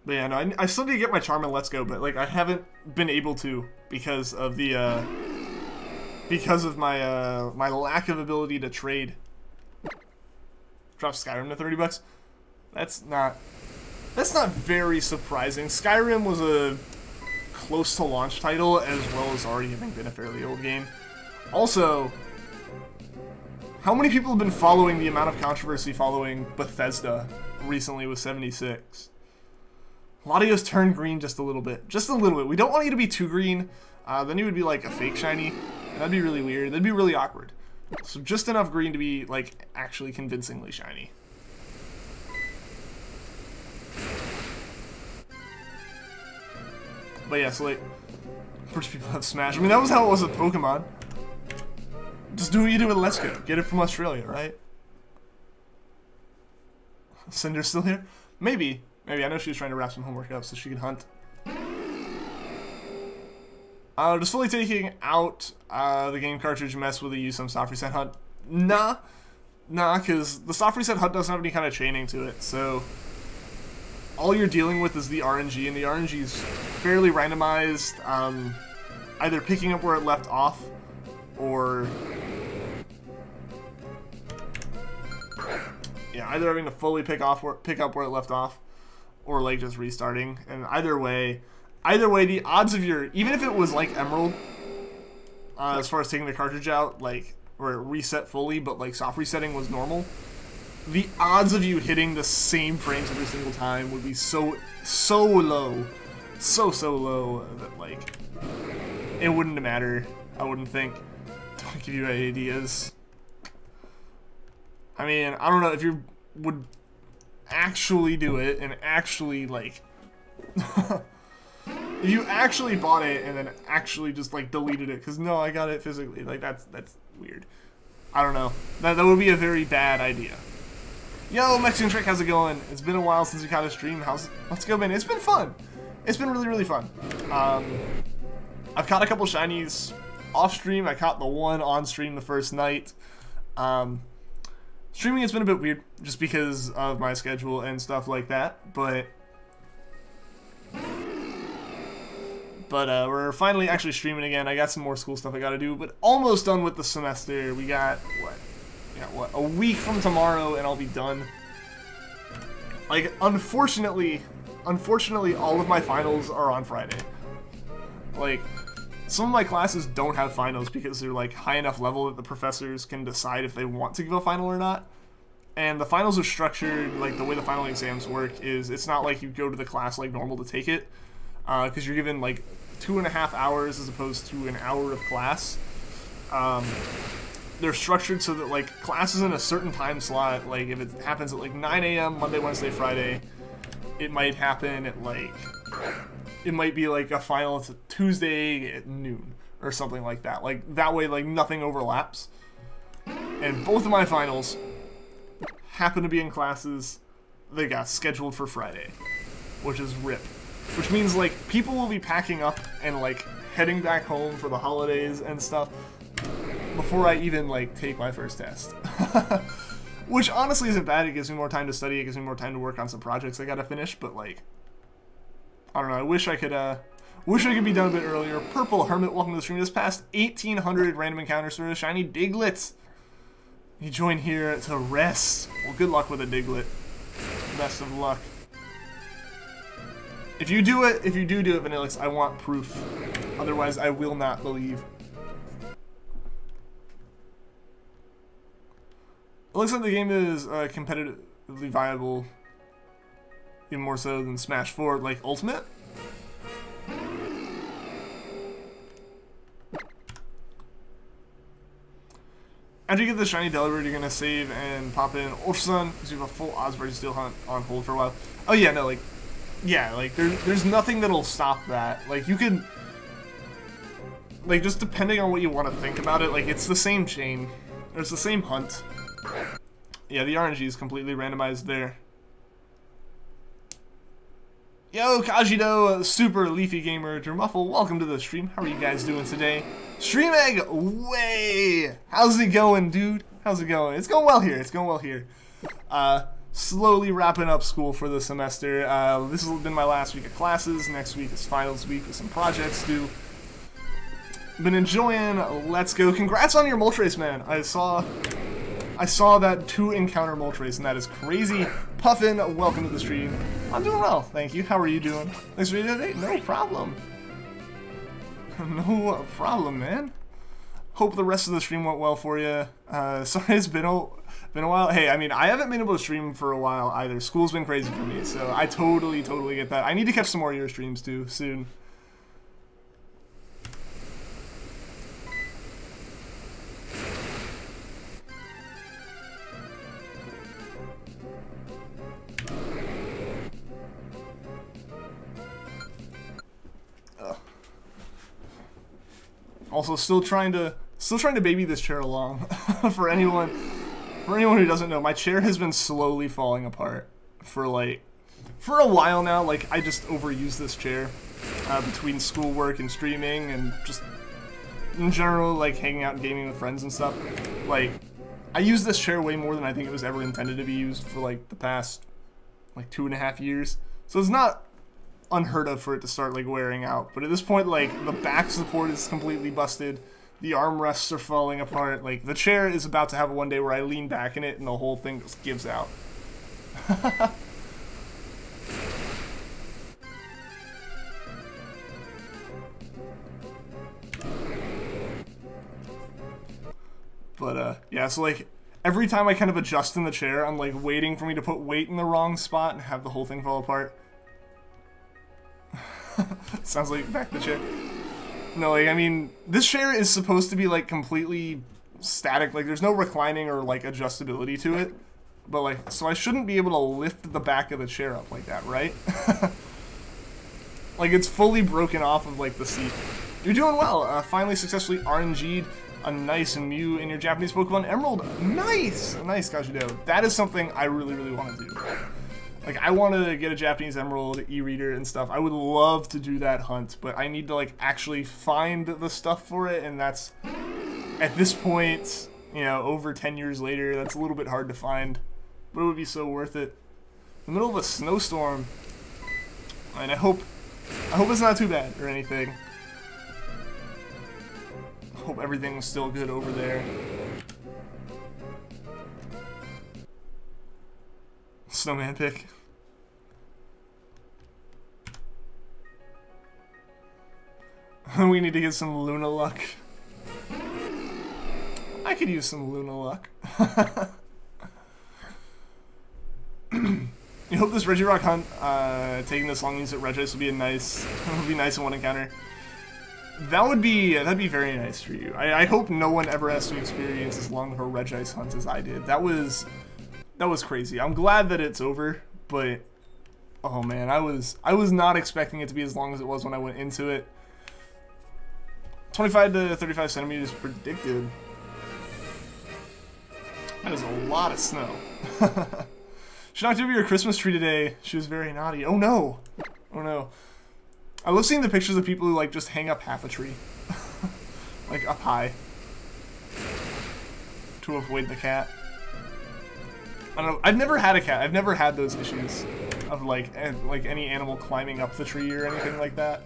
Speaker 1: But yeah, no, I still need to get my charm in Let's Go, but like I haven't been able to because of the my lack of ability to trade. Drop Skyrim to 30 bucks. That's not very surprising. Skyrim was a close to launch title, as well as already having been a fairly old game. Also, how many people have been following the amount of controversy following Bethesda recently with 76? Latios turned green just a little bit. Just a little bit. We don't want you to be too green. Then you would be like a fake shiny. And that'd be really weird. That'd be really awkward. So just enough green to be, like, actually convincingly shiny. But yeah, so like, first people have Smash. I mean, that was how it was with Pokemon. Just do what you do with Let's Go. Get it from Australia, right? Cinder's still here? Maybe. Maybe. I know she was trying to wrap some homework up so she could hunt. Just fully taking out the game cartridge mess with the some soft reset hunt. Nah, because the soft reset hunt doesn't have any kind of chaining to it, so all you're dealing with is the RNG, and the RNG is fairly randomized, either picking up where it left off, or yeah, either having to fully pick up where it left off, or like just restarting. And either way, the odds of your, even if it was like Emerald, as far as taking the cartridge out, like, or it reset fully, but like soft resetting was normal, the odds of you hitting the same frames every single time would be so low, so low that like it wouldn't matter. I wouldn't think. Don't give you any ideas. I mean, I don't know if you would actually do it and actually like if you actually bought it and then actually just like deleted it because no, I got it physically, like that's weird. I don't know. That would be a very bad idea. Yo, Mexican Trick, how's it going? It's been a while since we caught a stream. Let's go, man. It's been fun. It's been really fun. I've caught a couple shinies off stream. I caught the one on stream the first night. Streaming has been a bit weird just because of my schedule and stuff like that, but we're finally actually streaming again. I got some more school stuff I gotta do, but almost done with the semester. We got what, a week from tomorrow and I'll be done. Like, unfortunately, all of my finals are on Friday. Like, some of my classes don't have finals because they're like high enough level that the professors can decide if they want to give a final or not. And the finals are structured, like the way the final exams work is it's not like you go to the class like normal to take it, because you're given like 2.5 hours as opposed to an hour of class. They're structured so that like classes in a certain time slot, like if it happens at like 9 a.m. Monday, Wednesday, Friday, it might happen at like, it might be like a final it's a Tuesday at noon or something like that. Like that way like nothing overlaps. And both of my finals happen to be in classes that got scheduled for Friday, which is RIP. Which means like people will be packing up and like heading back home for the holidays and stuff before I even like take my first test. Which honestly isn't bad. It gives me more time to study, it gives me more time to work on some projects I gotta finish, but like I don't know, I wish I could be done a bit earlier. Purple Hermit, welcome to the stream. This past 1,800 random encounters for a shiny Diglett. You join here to rest. Well, good luck with a Diglett. Best of luck. If you do it, Vanillix, I want proof. Otherwise, I will not believe. It looks like the game is competitively viable, even more so than Smash 4, like Ultimate. After you get the shiny Delibird, you're gonna save and pop in Ultrasun because you have a full Osprey Steel Hunt on hold for a while. Oh yeah, no, like, yeah, like there's nothing that'll stop that. Like you could, like just depending on what you want to think about it, like it's the same chain, it's the same hunt. Yeah, the RNG is completely randomized there. Yo, Kajido, Super Leafy Gamer, Dermuffle, welcome to the stream. How are you guys doing today? Stream Egg, way! How's it going, dude? How's it going? It's going well here, it's going well here. Slowly wrapping up school for the semester. This has been my last week of classes. Next week is finals week with some projects due. Been enjoying Let's Go. Congrats on your Moltres, man. I saw that 2 encounter Moltres, and that is crazy. Puffin, welcome to the stream. I'm doing well, thank you. How are you doing? Thanks for today. No problem. No problem, man. Hope the rest of the stream went well for you. Sorry, it's been a while. Hey, I mean, I haven't been able to stream for a while either. School's been crazy for me, so I totally get that. I need to catch some more of your streams too soon. Also, still trying to baby this chair along. For anyone who doesn't know, my chair has been slowly falling apart for a while now. Like, I just overuse this chair between schoolwork and streaming and just in general, like hanging out and gaming with friends and stuff. Like, I use this chair way more than I think it was ever intended to be used for like the past like 2.5 years. So it's not unheard of for it to start like wearing out, but at this point, like, the back support is completely busted, the armrests are falling apart, like the chair is about to have one day where I lean back in it and the whole thing just gives out. But, yeah, so, like, every time I kind of adjust in the chair, I'm, like, waiting for me to put weight in the wrong spot and have the whole thing fall apart. Sounds like back to the chair. No, like, I mean, this chair is supposed to be, like, completely static. Like, there's no reclining or, like, adjustability to it. But, like, so I shouldn't be able to lift the back of the chair up like that, right? Like, it's fully broken off of, like, the seat. You're doing well. Finally successfully RNG'd a nice Mew in your Japanese Pokemon Emerald. Nice! Nice, Kashido. That is something I really, really want to do. Like, I want to get a Japanese Emerald e-reader and stuff. I would love to do that hunt, but I need to, like, actually find the stuff for it, and that's, at this point, you know, over 10 years later, that's a little bit hard to find. But it would be so worth it. In the middle of a snowstorm. And I hope it's not too bad or anything. Hope everything's still good over there. Snowman pick. We need to get some Luna luck. I could use some Luna luck. You hope this Regirock hunt, taking this long means that Regis would be nice in one encounter. That'd be very nice for you. I hope no one ever has to experience as long of a Regis hunt as I did. That was crazy. I'm glad that it's over, but oh man, I was not expecting it to be as long as it was when I went into it. 25 to 35 centimeters predicted. That is a lot of snow. She knocked over your Christmas tree today. She was very naughty. Oh no! Oh no. I love seeing the pictures of people who, like, just hang up half a tree. Like, up high. To avoid the cat. I don't know. I've never had a cat. I've never had those issues of, like any animal climbing up the tree or anything like that.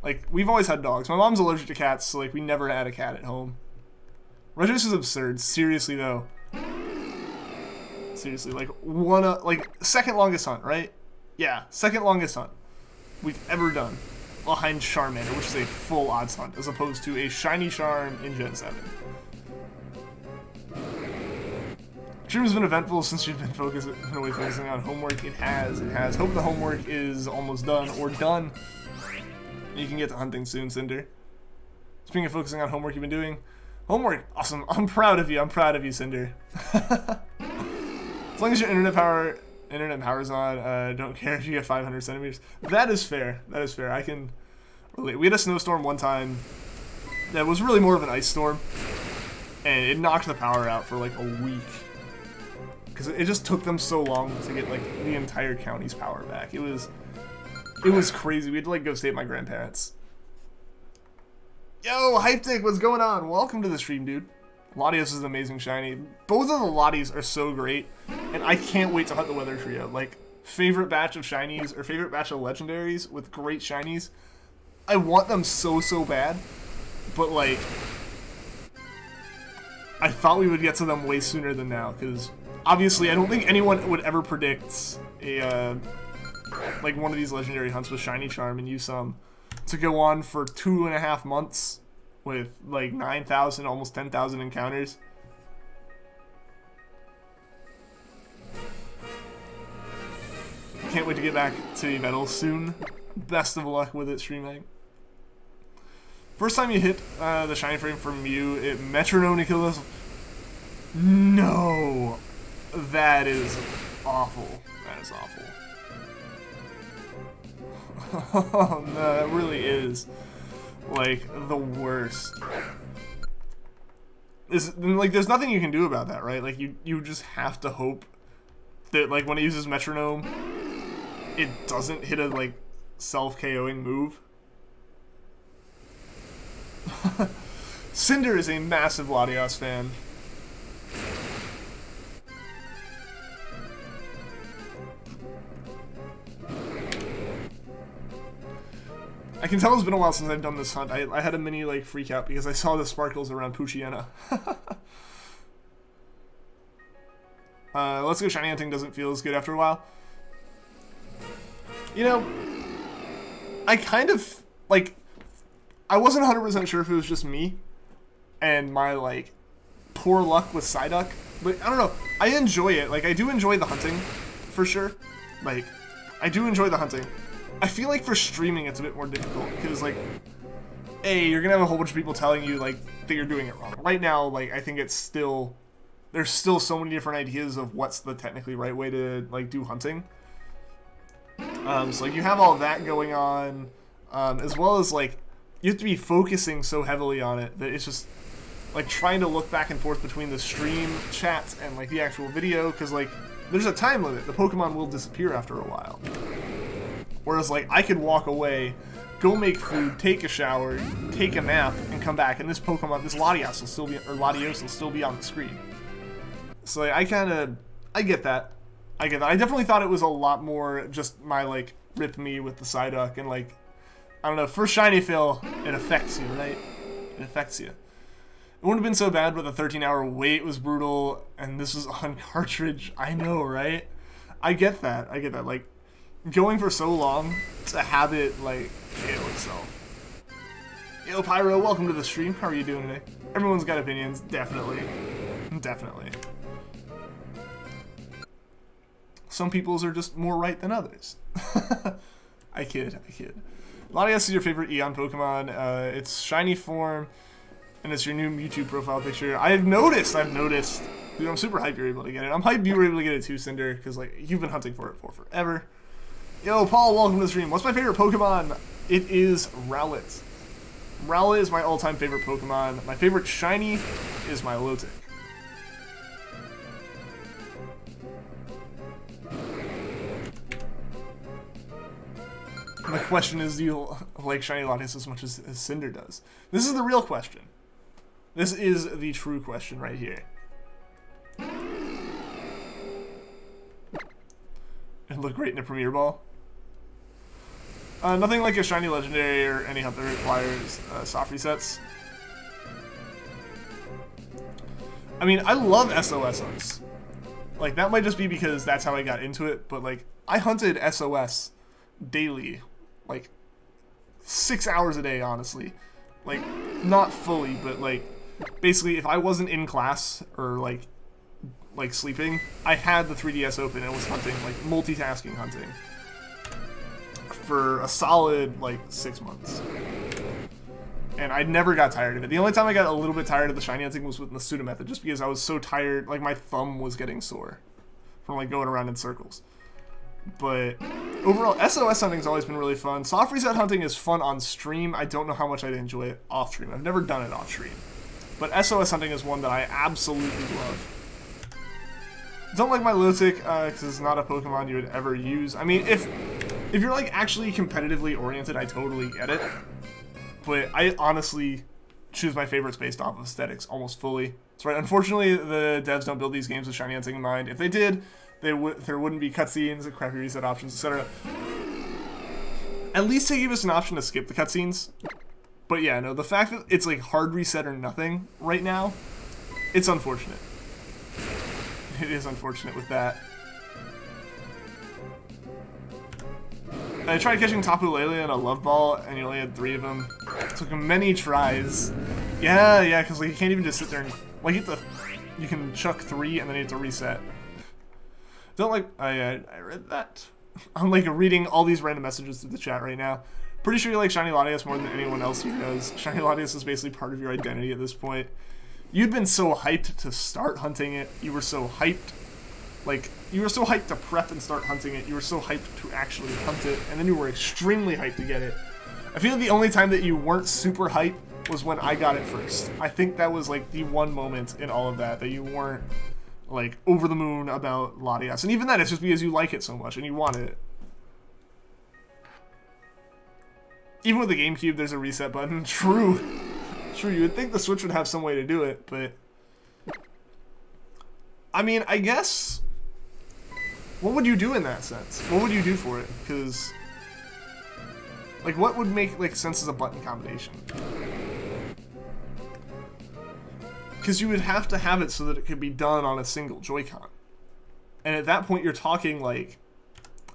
Speaker 1: Like, we've always had dogs. My mom's allergic to cats, so, like, we never had a cat at home. Regis is absurd. Seriously, though. Seriously, like, second longest hunt, right? Yeah, second longest hunt we've ever done, behind Charmander, which is a full odds hunt, as opposed to a shiny Charm in Gen 7. Stream has been eventful since you've been away focusing on homework. It has. Hope the homework is almost done, or done. You can get to hunting soon, Cinder. Speaking of focusing on homework you've been doing, homework, awesome. I'm proud of you, Cinder. As long as your internet power's on, don't care if you get 500 centimeters. That is fair. That is fair. I can relate. We had a snowstorm one time that was really more of an ice storm, and it knocked the power out for like a week. Because it just took them so long to get like the entire county's power back. It was crazy. We had to like go stay at my grandparents'. Yo, Hyptic, what's going on? Welcome to the stream, dude. Latios is an amazing shiny. Both of the Latias are so great, and I can't wait to hunt the Weather Trio. Like, favorite batch of shinies, or favorite batch of legendaries with great shinies. I want them so bad, but like, I thought we would get to them way sooner than now, because obviously I don't think anyone would ever predict a, like one of these legendary hunts with Shiny Charm and Usum to go on for 2.5 months. With like 9,000, almost 10,000 encounters. Can't wait to get back to Metal soon. Best of luck with it, StreamEgg. First time you hit the shiny frame from Mew, it metronome to kill us. No! That is awful. That is awful. Oh no, that really is. Like, the worst. Like, there's nothing you can do about that, right? Like, you just have to hope that, like, when it uses metronome, it doesn't hit a, like, self-KOing move. Cinder is a massive Latias fan. I can tell it's been a while since I've done this hunt. I had a mini, like, freak out because I saw the sparkles around Poochyena. Let's Go Shiny Hunting doesn't feel as good after a while. You know, I kind of, like, I wasn't 100% sure if it was just me and my, like, poor luck with Psyduck. But I don't know. I enjoy it. Like, I do enjoy the hunting, for sure. Like, I do enjoy the hunting. I feel like for streaming it's a bit more difficult, because, like, A, you're gonna have a whole bunch of people telling you, like, that you're doing it wrong. Right now, like, I think it's still... There's still so many different ideas of what's the technically right way to, like, do hunting. So, like, you have all that going on, as well as, like, you have to be focusing so heavily on it that it's just, like, trying to look back and forth between the stream chat and, like, the actual video, because, like, there's a time limit. The Pokemon will disappear after a while. Whereas, like, I could walk away, go make food, take a shower, take a nap, and come back, and this Pokemon, this Latias will still be, or Latios will still be on the screen. So, like, I get that. I get that. I definitely thought it was a lot more just my, like, rip me with the Psyduck, and, like, I don't know, first shiny fill, it affects you, right? It affects you. It wouldn't have been so bad, but the 13-hour wait was brutal, and this was on cartridge. I know, right? I get that. I get that. Like, going for so long to have it, like, kill itself. Yo, Pyro, welcome to the stream. How are you doing today? Everyone's got opinions, definitely. Definitely. Some people's are just more right than others. I kid. Latias is your favorite Eon Pokemon. It's shiny form, and it's your new Mewtwo profile picture. I've noticed. Dude, I'm super hyped you're able to get it. I'm hyped you were able to get it too, Cinder, because, like, you've been hunting for it for forever. Yo, Paul, welcome to the stream. What's my favorite Pokemon? It is Rowlet. Rowlet is my all-time favorite Pokemon. My favorite shiny is my Milotic. The question is, do you like shiny Latias as much as Cinder does? This is the real question. This is the true question right here. It looked great in a Premier Ball. Nothing like a shiny legendary or any hunt that requires soft resets. I mean, I love SOS hunts. Like, that might just be because that's how I got into it, but, like, I hunted SOS daily. Like, 6 hours a day, honestly. Like, not fully, but, like, basically, if I wasn't in class or, like sleeping, I had the 3DS open and was hunting, like, multitasking hunting for a solid, like, 6 months. And I never got tired of it. The only time I got a little bit tired of the shiny hunting was with the pseudo method, just because I was so tired, like, my thumb was getting sore from, like, going around in circles. But overall, SOS hunting's always been really fun. Soft reset hunting is fun on stream. I don't know how much I'd enjoy it off stream. I've never done it off stream. But SOS hunting is one that I absolutely love. Don't like my Milotic, because it's not a Pokemon you would ever use. I mean, if you're, like, actually competitively oriented, I totally get it. But I honestly choose my favorites based off of aesthetics almost fully. That's right. Unfortunately, the devs don't build these games with shiny hunting in mind. If they did, there wouldn't be cutscenes, crappy reset options, etc. At least they gave us an option to skip the cutscenes. But yeah, no, the fact that it's, like, hard reset or nothing right now, it's unfortunate. It is unfortunate with that. I tried catching Tapu Lele in a Love Ball, and you only had 3 of them. It took many tries. Yeah, because, like, you can't even just sit there and, like, you can chuck 3 and then you have to reset. Don't like, I read that. I'm, like, reading all these random messages through the chat right now. Pretty sure you like shiny Latias more than anyone else here does. Shiny Latias is basically part of your identity at this point. You'd been so hyped to start hunting it. You were so hyped. Like, you were so hyped to prep and start hunting it. You were so hyped to actually hunt it. And then you were extremely hyped to get it. I feel like the only time that you weren't super hyped was when I got it first. I think that was, like, the one moment in all of that you weren't, like, over the moon about Latias. And even that, it's just because you like it so much and you want it. Even with the GameCube, there's a reset button. True. True, you would think the Switch would have some way to do it, but... I mean, I guess... What would you do in that sense? What would you do for it? Because... Like, what would make, like, sense as a button combination? Because you would have to have it so that it could be done on a single Joy-Con. And at that point, you're talking, like...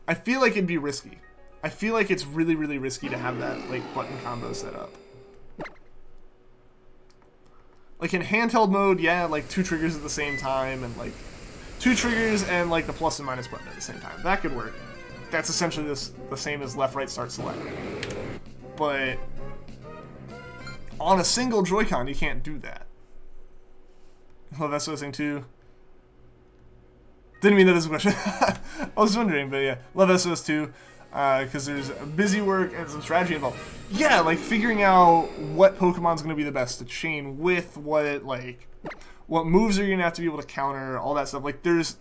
Speaker 1: I feel like it'd be risky. I feel like it's really, really risky to have that, like, button combo set up. Like in handheld mode, yeah, like 2 triggers at the same time, and like 2 triggers and like the plus and minus button at the same time. That could work. That's essentially the same as left, right, start, select. But on a single Joy-Con, you can't do that. Love SOS thing too. Didn't mean that as a question. I was wondering, but yeah, love SOS too, because there's busy work and some strategy involved. Yeah, like figuring out what Pokemon's gonna be the best to chain with, what moves are you gonna have to be able to counter, all that stuff. Like there's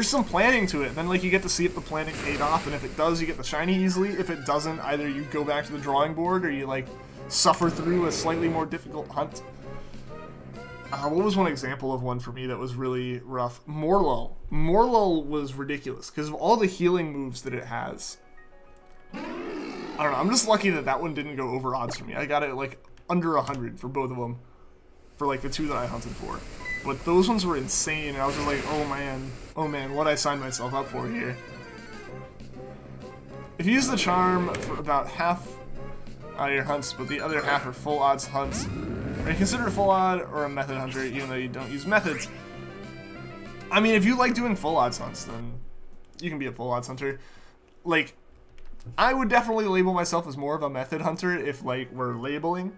Speaker 1: some planning to it. Then like you get to see if the planning paid off, and if it does, you get the shiny easily. If it doesn't, either you go back to the drawing board or you like suffer through a slightly more difficult hunt. What was one example of one for me that was really rough? Morlull. Morlull was ridiculous because of all the healing moves that it has. I don't know, I'm just lucky that that one didn't go over odds for me. I got it like under 100 for both of them, for like the 2 that I hunted for. But those ones were insane, and I was just like, oh man, what I signed myself up for here. If you use the charm for about half your hunts, but the other half are full odds hunts, are you considered a full odd or a method hunter even though you don't use methods? I mean, if you like doing full odds hunts, then you can be a full odds hunter. Like, I would definitely label myself as more of a method hunter if, like, we're labeling.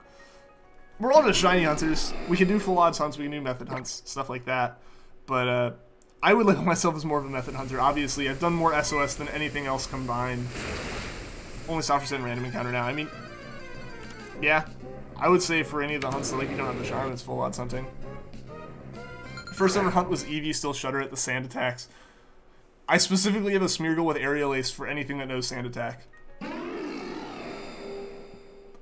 Speaker 1: We're all just shiny hunters. We can do full odds hunts, we can do method hunts, stuff like that. But, I would label myself as more of a method hunter. Obviously, I've done more SOS than anything else combined. Only Soft and Random Encounter now. I mean, yeah, I would say for any of the hunts that like you don't have the charm, it's full odds hunting. First ever hunt was Eevee still shudder at the sand attacks. I specifically have a Smeargle with Aerial Ace for anything that knows sand attack. On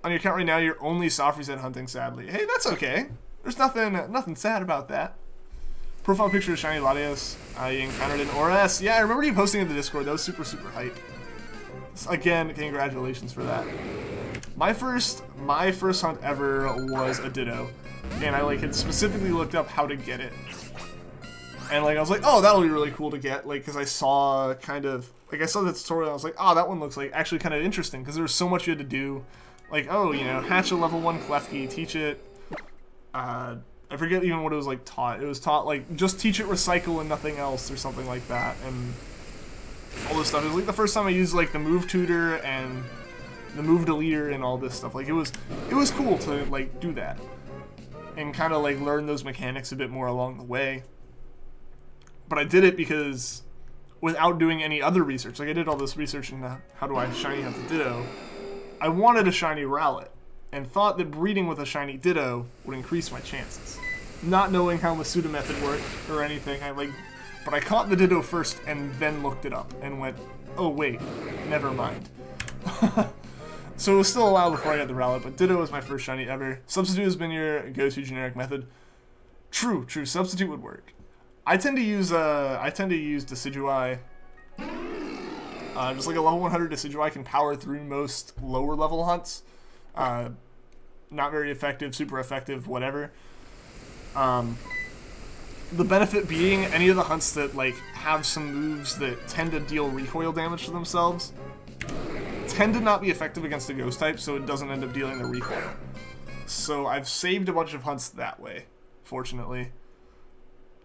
Speaker 1: your account right now, you're only soft reset hunting, sadly. Hey, that's okay. There's nothing sad about that. Profile picture of shiny Latias. I encountered an ORS. Yeah, I remember you posting in the Discord. That was super hype. So again, congratulations for that. My first hunt ever was a Ditto, and I like had specifically looked up how to get it, and like I was like, oh, that'll be really cool to get, like, because I saw I saw the tutorial, and I was like, oh, that one looks like actually kind of interesting, because there was so much you had to do, like, oh, you know, hatch a level 1 Klefki, teach it, I forget even what it was like taught. It was taught like just teach it recycle and nothing else or something like that, and all this stuff. It was like the first time I used like the move tutor and the move deleter and all this stuff. Like it was cool to like do that and kind of like learn those mechanics a bit more along the way. But I did it because without doing any other research, like I did all this research into how do I shiny hunt the Ditto. I wanted a shiny Rowlet and thought that breeding with a shiny Ditto would increase my chances. Not knowing how the pseudo method worked or anything, but I caught the Ditto first and then looked it up and went, oh wait, never mind. So it was still a while before I got the Rowlet, but Ditto was my first shiny ever. Substitute has been your go-to generic method. True, substitute would work. I tend to use Decidueye. Just like a level 100 Decidueye can power through most lower level hunts. Not very effective, super effective, whatever. The benefit being any of the hunts that like have some moves that tend to deal recoil damage to themselves tend to not be effective against a ghost type, so it doesn't end up dealing the recoil. So I've saved a bunch of hunts that way, fortunately.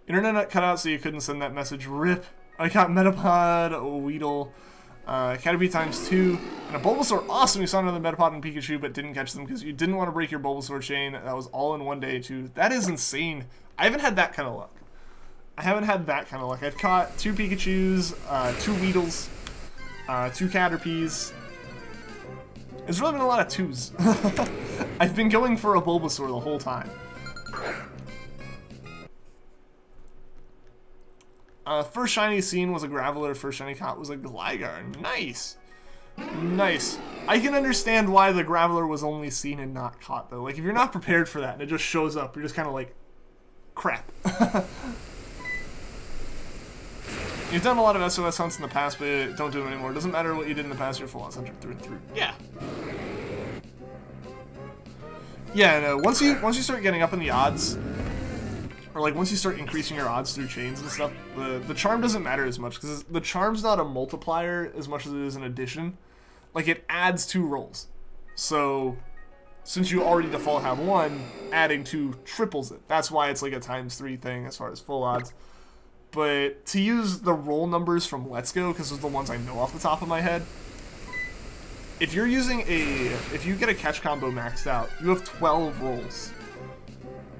Speaker 1: Internet cut out so you couldn't send that message. RIP. I got Metapod, a Weedle, Caterpie ×2, and a Bulbasaur. Awesome, you saw another Metapod and Pikachu, but didn't catch them because you didn't want to break your Bulbasaur chain. That was all in one day, too. That is insane. I haven't had that kind of luck. I've caught 2 Pikachus, 2 Weedles, 2 Caterpies. It's really been a lot of 2s. I've been going for a Bulbasaur the whole time. First shiny seen was a Graveler, first shiny caught was a Gligar. Nice! Nice. I can understand why the Graveler was only seen and not caught, though. Like, if you're not prepared for that and it just shows up, you're just kind of like, crap. You've done a lot of SOS hunts in the past, but don't do them anymore. It doesn't matter what you did in the past, you're full on hunter through and through. Yeah. Yeah, no, once you start getting up in the odds, or like once you start increasing your odds through chains and stuff, the charm doesn't matter as much, because the charm's not a multiplier as much as it is an addition. Like, it adds 2 rolls. So since you already default have 1, adding 2 triples it. That's why it's like a ×3 thing as far as full odds. But to use the roll numbers from Let's Go, because those are the ones I know off the top of my head, if you're using if you get a catch combo maxed out, you have 12 rolls.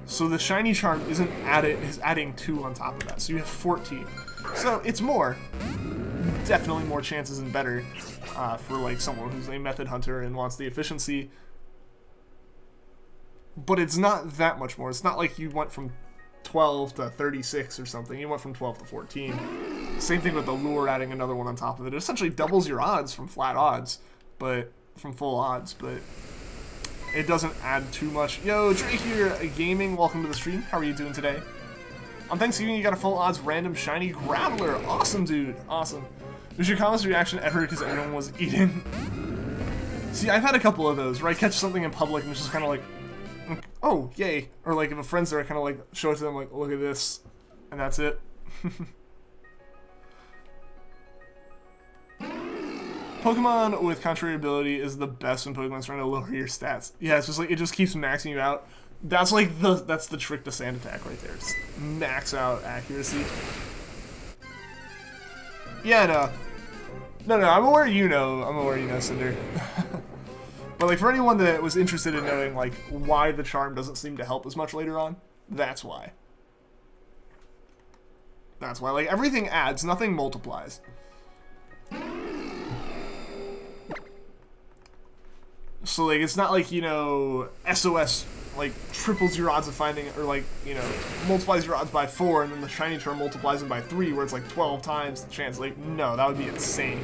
Speaker 1: So the shiny charm is adding 2 on top of that, so you have 14. So it's more, definitely more chances and better for like someone who's a method hunter and wants the efficiency. But it's not that much more. It's not like you went from 12 to 36 or something. You went from 12 to 14. Same thing with the lure, adding another one on top of it. It essentially doubles your odds from flat odds, but from full odds, but it doesn't add too much. Yo, Drake here, gaming. Welcome to the stream. How are you doing today? On Thanksgiving, you got a full odds random shiny Crabrawler. Awesome, dude. Awesome. Was your calmest reaction ever because everyone was eating? See, I've had a couple of those where I catch something in public and it's just kind of like, oh, yay. Or like if a friend's there, I kind of like show it to them, like, look at this. And that's it. Pokemon with contrary ability is the best when Pokemon's trying to lower your stats. Yeah, it's just like, it just keeps maxing you out. That's like that's the trick to Sand Attack right there. Just max out accuracy. Yeah, no, I'm aware you know. I'm aware you know, Cinder. But like for anyone that was interested in knowing like why the charm doesn't seem to help as much later on, that's why. That's why. Like everything adds, nothing multiplies. So like it's not like, you know, SOS like triples your odds of finding it, or like, you know, multiplies your odds by 4 and then the shiny charm multiplies them by 3 where it's like 12 times the chance. Like no, that would be insane.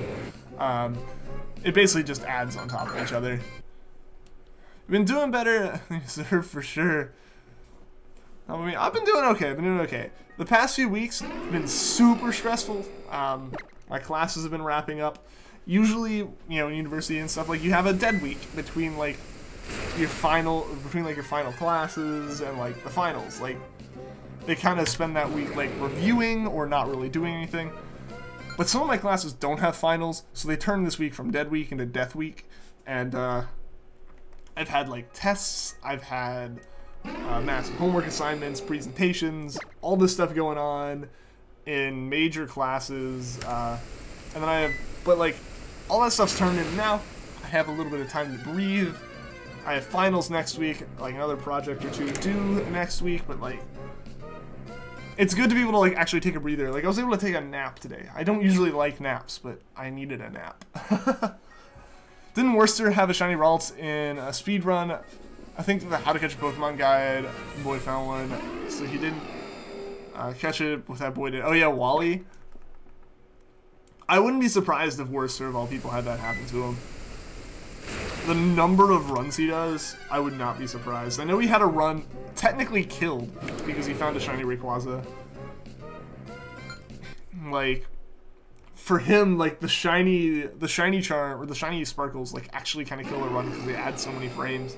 Speaker 1: It basically just adds on top of each other. Been doing better, sir, for sure. I mean, I've been doing okay. The past few weeks have been super stressful. My classes have been wrapping up. Usually, you know, in university and stuff, like you have a dead week between like your final classes and like the finals. Like they kind of spend that week like reviewing or not really doing anything. But some of my classes don't have finals, so they turn this week from dead week into death week. And I've had like tests, I've had massive homework assignments, presentations, all this stuff going on in major classes, and then I have, but like all that stuff's turned in now. I have a little bit of time to breathe. I have finals next week, like another project or 2 due next week, but like it's good to be able to like actually take a breather. Like I was able to take a nap today. I don't usually like naps, but I needed a nap. Didn't Worcester have a shiny Ralts in a speed run? I think the How to Catch a Pokemon guide, boy found one, so he didn't catch it with that boy did. Oh yeah, Wally. I wouldn't be surprised if Worcester, of all people, had that happen to him. The number of runs he does, I would not be surprised. I know he had a run technically killed because he found a shiny Rayquaza. Like, for him, like the shiny charm or the shiny sparkles, like actually kind of kill a run because they add so many frames.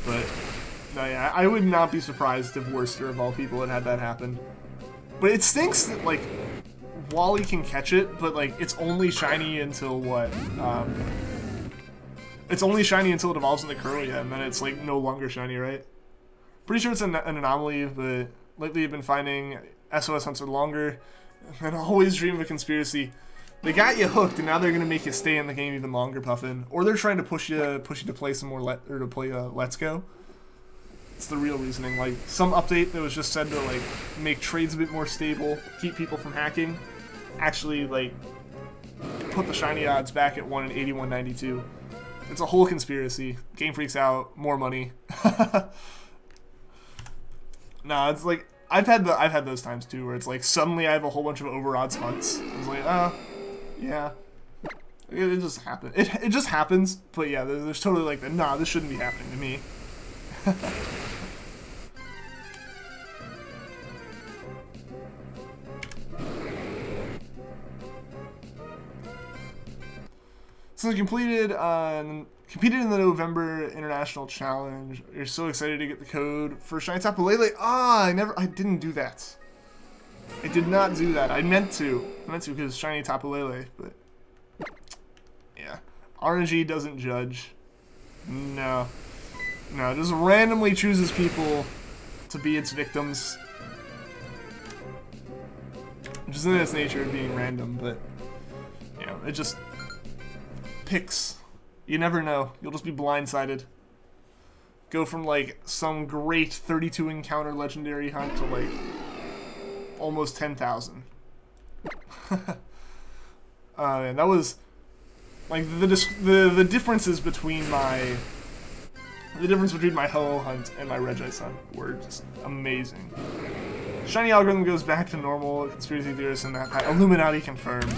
Speaker 1: But no, yeah, I would not be surprised if Worcester, of all people, had that happen. But it stinks that like Wally can catch it, but like it's only shiny until what? It's only shiny until it evolves into Kirlia, and then it's like no longer shiny, right? Pretty sure it's an anomaly, but lately I've been finding SOS hunts are longer. And I always dream of a conspiracy. They got you hooked, and now they're gonna make you stay in the game even longer, Puffin. Or they're trying to push you to play some more Let's Go. It's the real reasoning. Like some update that was just said to like make trades a bit more stable, keep people from hacking. Actually, like put the shiny odds back at 1 in 8192. It's a whole conspiracy. Game Freak's out, more money. Nah, it's like I've had those times too, where it's like suddenly I have a whole bunch of over odds hunts. It's like, oh, yeah, it just happens. It just happens. But yeah, there's totally like the nah, this shouldn't be happening to me. Since competed in the November International Challenge, you're so excited to get the code for Shiny Tapu Lele. Ah, I didn't do that. I did not do that. I meant to. Because shiny Tapu Lele, but yeah. RNG doesn't judge. No. No, it just randomly chooses people to be its victims. Which is in its nature of being random, but you know, it just picks. You never know. You'll just be blindsided. Go from like some great 32 encounter legendary hunt to like almost 10,000. And that was like the differences between my Ho-Oh hunt and my Regice hunt were just amazing. Shiny algorithm goes back to normal. Conspiracy theorists and that Illuminati confirmed.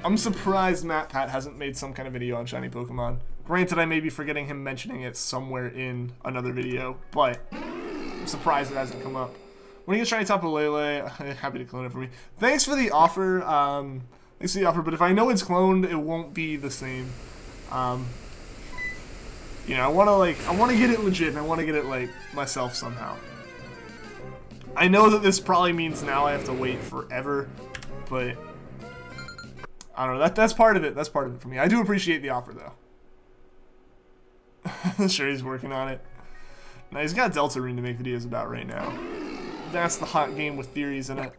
Speaker 1: I'm surprised MatPat hasn't made some kind of video on shiny Pokemon. Granted, I may be forgetting him mentioning it somewhere in another video, but I'm surprised it hasn't come up. When you get shiny Tapu Lele, happy to clone it for me. Thanks for the offer. Thanks for the offer, but if I know it's cloned, it won't be the same. You know, I want to get it legit, and I want to get it like myself somehow. I know that this probably means now I have to wait forever, but I don't know. That's part of it. That's part of it for me. I do appreciate the offer though. Sure, he's working on it. Now he's got Deltarune to make videos about right now. That's the hot game with theories in it.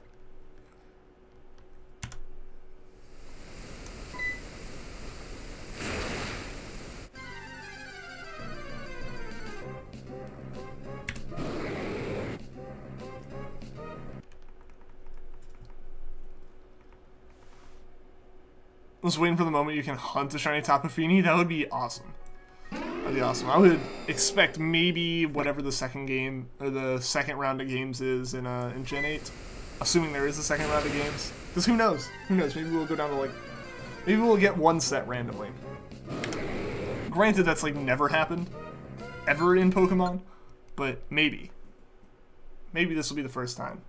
Speaker 1: I was waiting for the moment you can hunt a shiny Tapu Fini. That would be awesome. That'd be awesome. I would expect maybe whatever the second game or the second round of games is in Gen 8, assuming there is a second round of games. Because who knows? Who knows? Maybe we'll go down to like, maybe we'll get one set randomly. Granted, that's like never happened ever in Pokemon, but maybe. Maybe this will be the first time.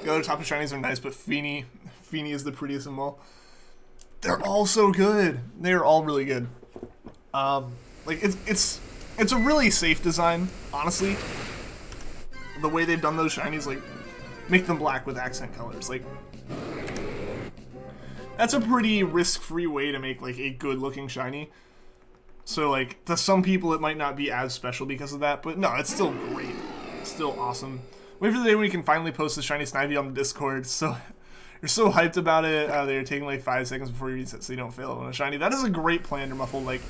Speaker 1: The other Tapu Shinies are nice, but Fini is the prettiest of them all. They're all so good. They're all really good. Like it's a really safe design, honestly. The way they've done those shinies, like make them black with accent colors, like that's a pretty risk-free way to make like a good-looking shiny. So like to some people it might not be as special because of that, but no, it's still great. It's still awesome. Wait for the day when we can finally post the shiny Snivy on the Discord. So you're so hyped about it. They're taking like 5 seconds before you reset so you don't fail it on a shiny. That is a great plan, Muffle. Like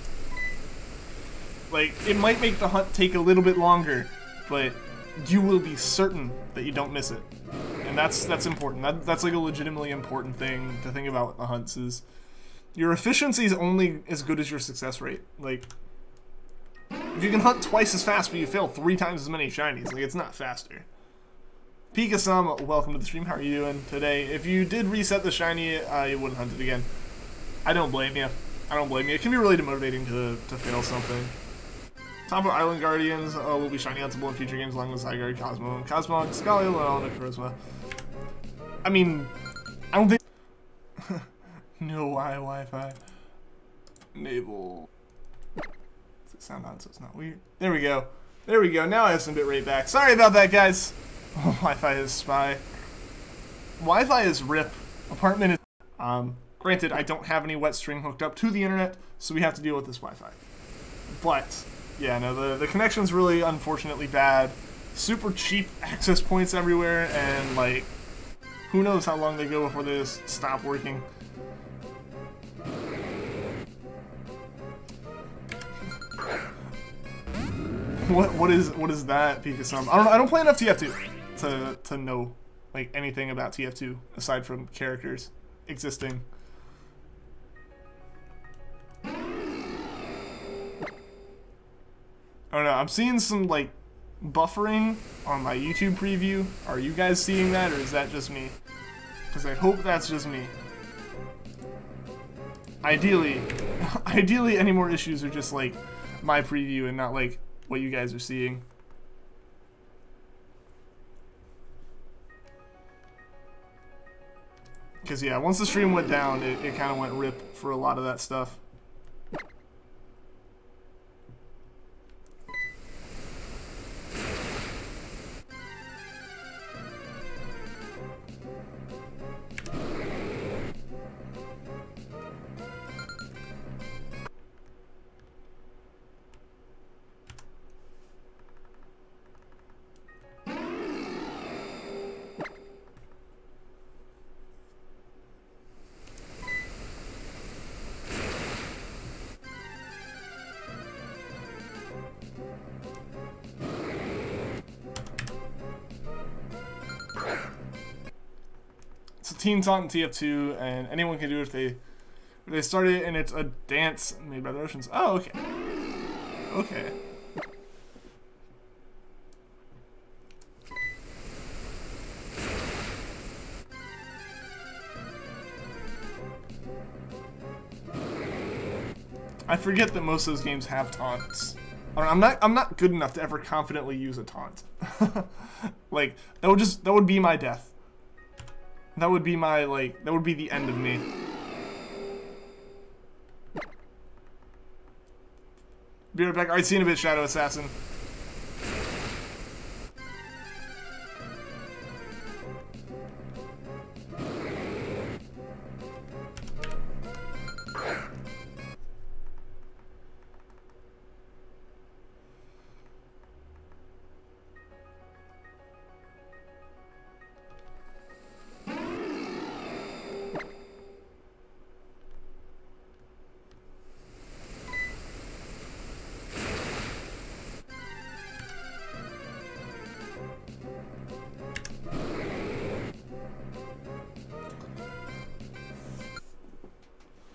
Speaker 1: it might make the hunt take a little bit longer, but you will be certain that you don't miss it. And that's important. That's like a legitimately important thing to think about with the hunts is your efficiency is only as good as your success rate. Like if you can hunt twice as fast but you fail 3 times as many shinies, like it's not faster. Pika-sama, welcome to the stream. How are you doing today? If you did reset the shiny, you wouldn't hunt it again. I don't blame you. I don't blame you. It can be really demotivating to fail something. Tapu Island Guardians will be shiny huntable in future games along with Zygarde, Cosmo, Scully, Alolan, and Charisma. I mean, I don't think... No Wi-Fi. Enable. Does it sound on so it's not weird? There we go. There we go. Now I have some bitrate back. Sorry about that, guys. Oh, Wi-Fi is spy. Wi-Fi is rip. Apartment is... Granted, I don't have any wet string hooked up to the internet, so we have to deal with this Wi-Fi. But, yeah, no, the connection's really unfortunately bad. Super cheap access points everywhere, and, like, who knows how long they go before they just stop working. What is that, Pika-sama? I don't play enough TF2 to know like anything about TF2 aside from characters existing. I don't know. I'm seeing some like buffering on my YouTube preview. Are you guys seeing that, or is that just me? Because I hope that's just me. Ideally, any more issues are just like my preview and not like what you guys are seeing. Because, yeah, once the stream went down, it kind of went rip for a lot of that stuff. Team Taunt and TF2, and anyone can do it if they start it, and it's a dance made by the Russians. Oh, okay. Okay. I forget that most of those games have taunts. I'm not good enough to ever confidently use a taunt. Like, that would be my death. That would be my, like, that would be the end of me. Be right back. Alright, see you in a bit, Shadow Assassin.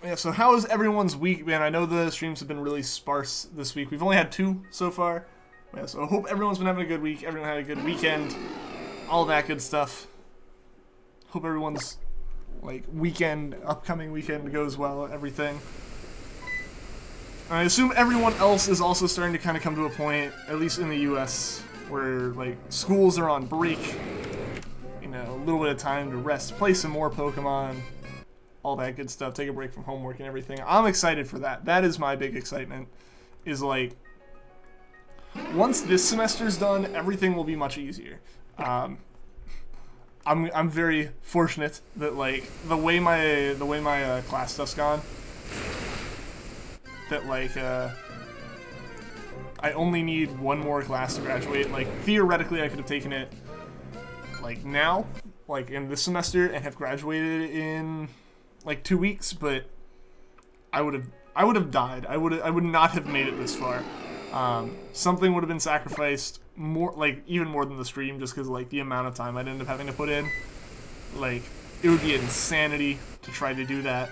Speaker 1: Yeah, so how is everyone's week been? I know the streams have been really sparse this week. We've only had 2 so far. Yeah, so I hope everyone's been having a good week. Everyone had a good weekend. All that good stuff. Hope everyone's, like, upcoming weekend goes well, everything. I assume everyone else is also starting to kind of come to a point, at least in the US, where, like, schools are on break. You know, a little bit of time to rest, play some more Pokemon. All that good stuff, take a break from homework and everything. I'm excited for that. That is my big excitement, is like, once this semester's done, everything will be much easier. I'm very fortunate that, like, the way my class stuff's gone, that, like, I only need 1 more class to graduate. Like, theoretically, I could have taken it, like, now, like, in this semester, and have graduated in, like, 2 weeks, but I would have died. I would not have made it this far. Something would have been sacrificed more, like, even more than the stream, just because, like, the amount of time I'd end up having to put in. Like, it would be insanity to try to do that.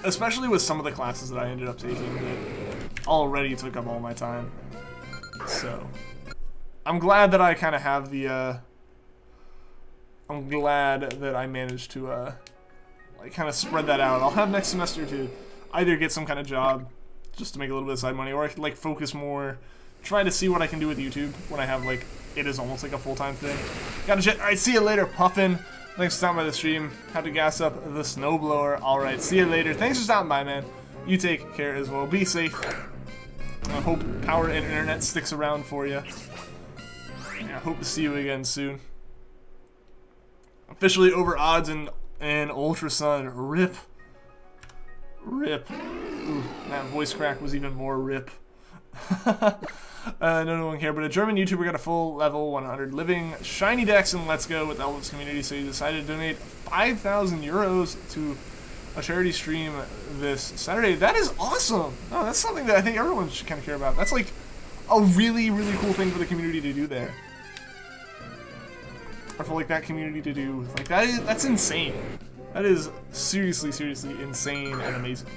Speaker 1: Especially with some of the classes that I ended up taking that already took up all my time. So, I'm glad that I kind of have the, I'm glad that I managed to, like, kind of spread that out. I'll have next semester to either get some kind of job just to make a little bit of side money, or I could, like, focus more, try to see what I can do with YouTube when I have, like, it is almost like a full-time thing. Got to jet. Alright, see you later, Puffin. Thanks for stopping by the stream. Had to gas up the snowblower. Alright, see you later. Thanks for stopping by, man. You take care as well. Be safe. I hope power and internet sticks around for you. Yeah, I hope to see you again soon. Officially over odds and Ultra Sun. Rip. Rip. Ooh, that voice crack was even more rip. No one cared, but a German YouTuber got a full level 100 living shiny dex and Let's Go with the Elvis community, so he decided to donate 5,000 euros to a charity stream this Saturday. That is awesome! Oh, that's something that I think everyone should kind of care about. That's like a really, really cool thing for the community to do there. I feel like that community to do, like, that's insane. That is seriously, seriously insane and amazing.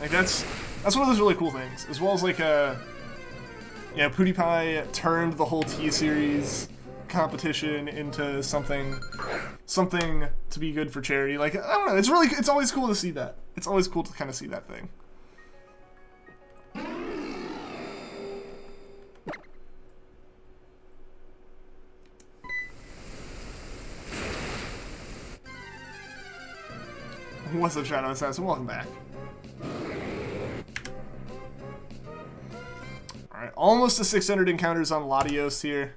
Speaker 1: Like, that's one of those really cool things, as well as, like, yeah, PewDiePie turned the whole T-Series competition into something to be good for charity. Like, I don't know, it's always cool to see that. It's always cool to kind of see that thing. What's up, Shadow Assassin? Welcome back. Alright, almost to 600 encounters on Latios here.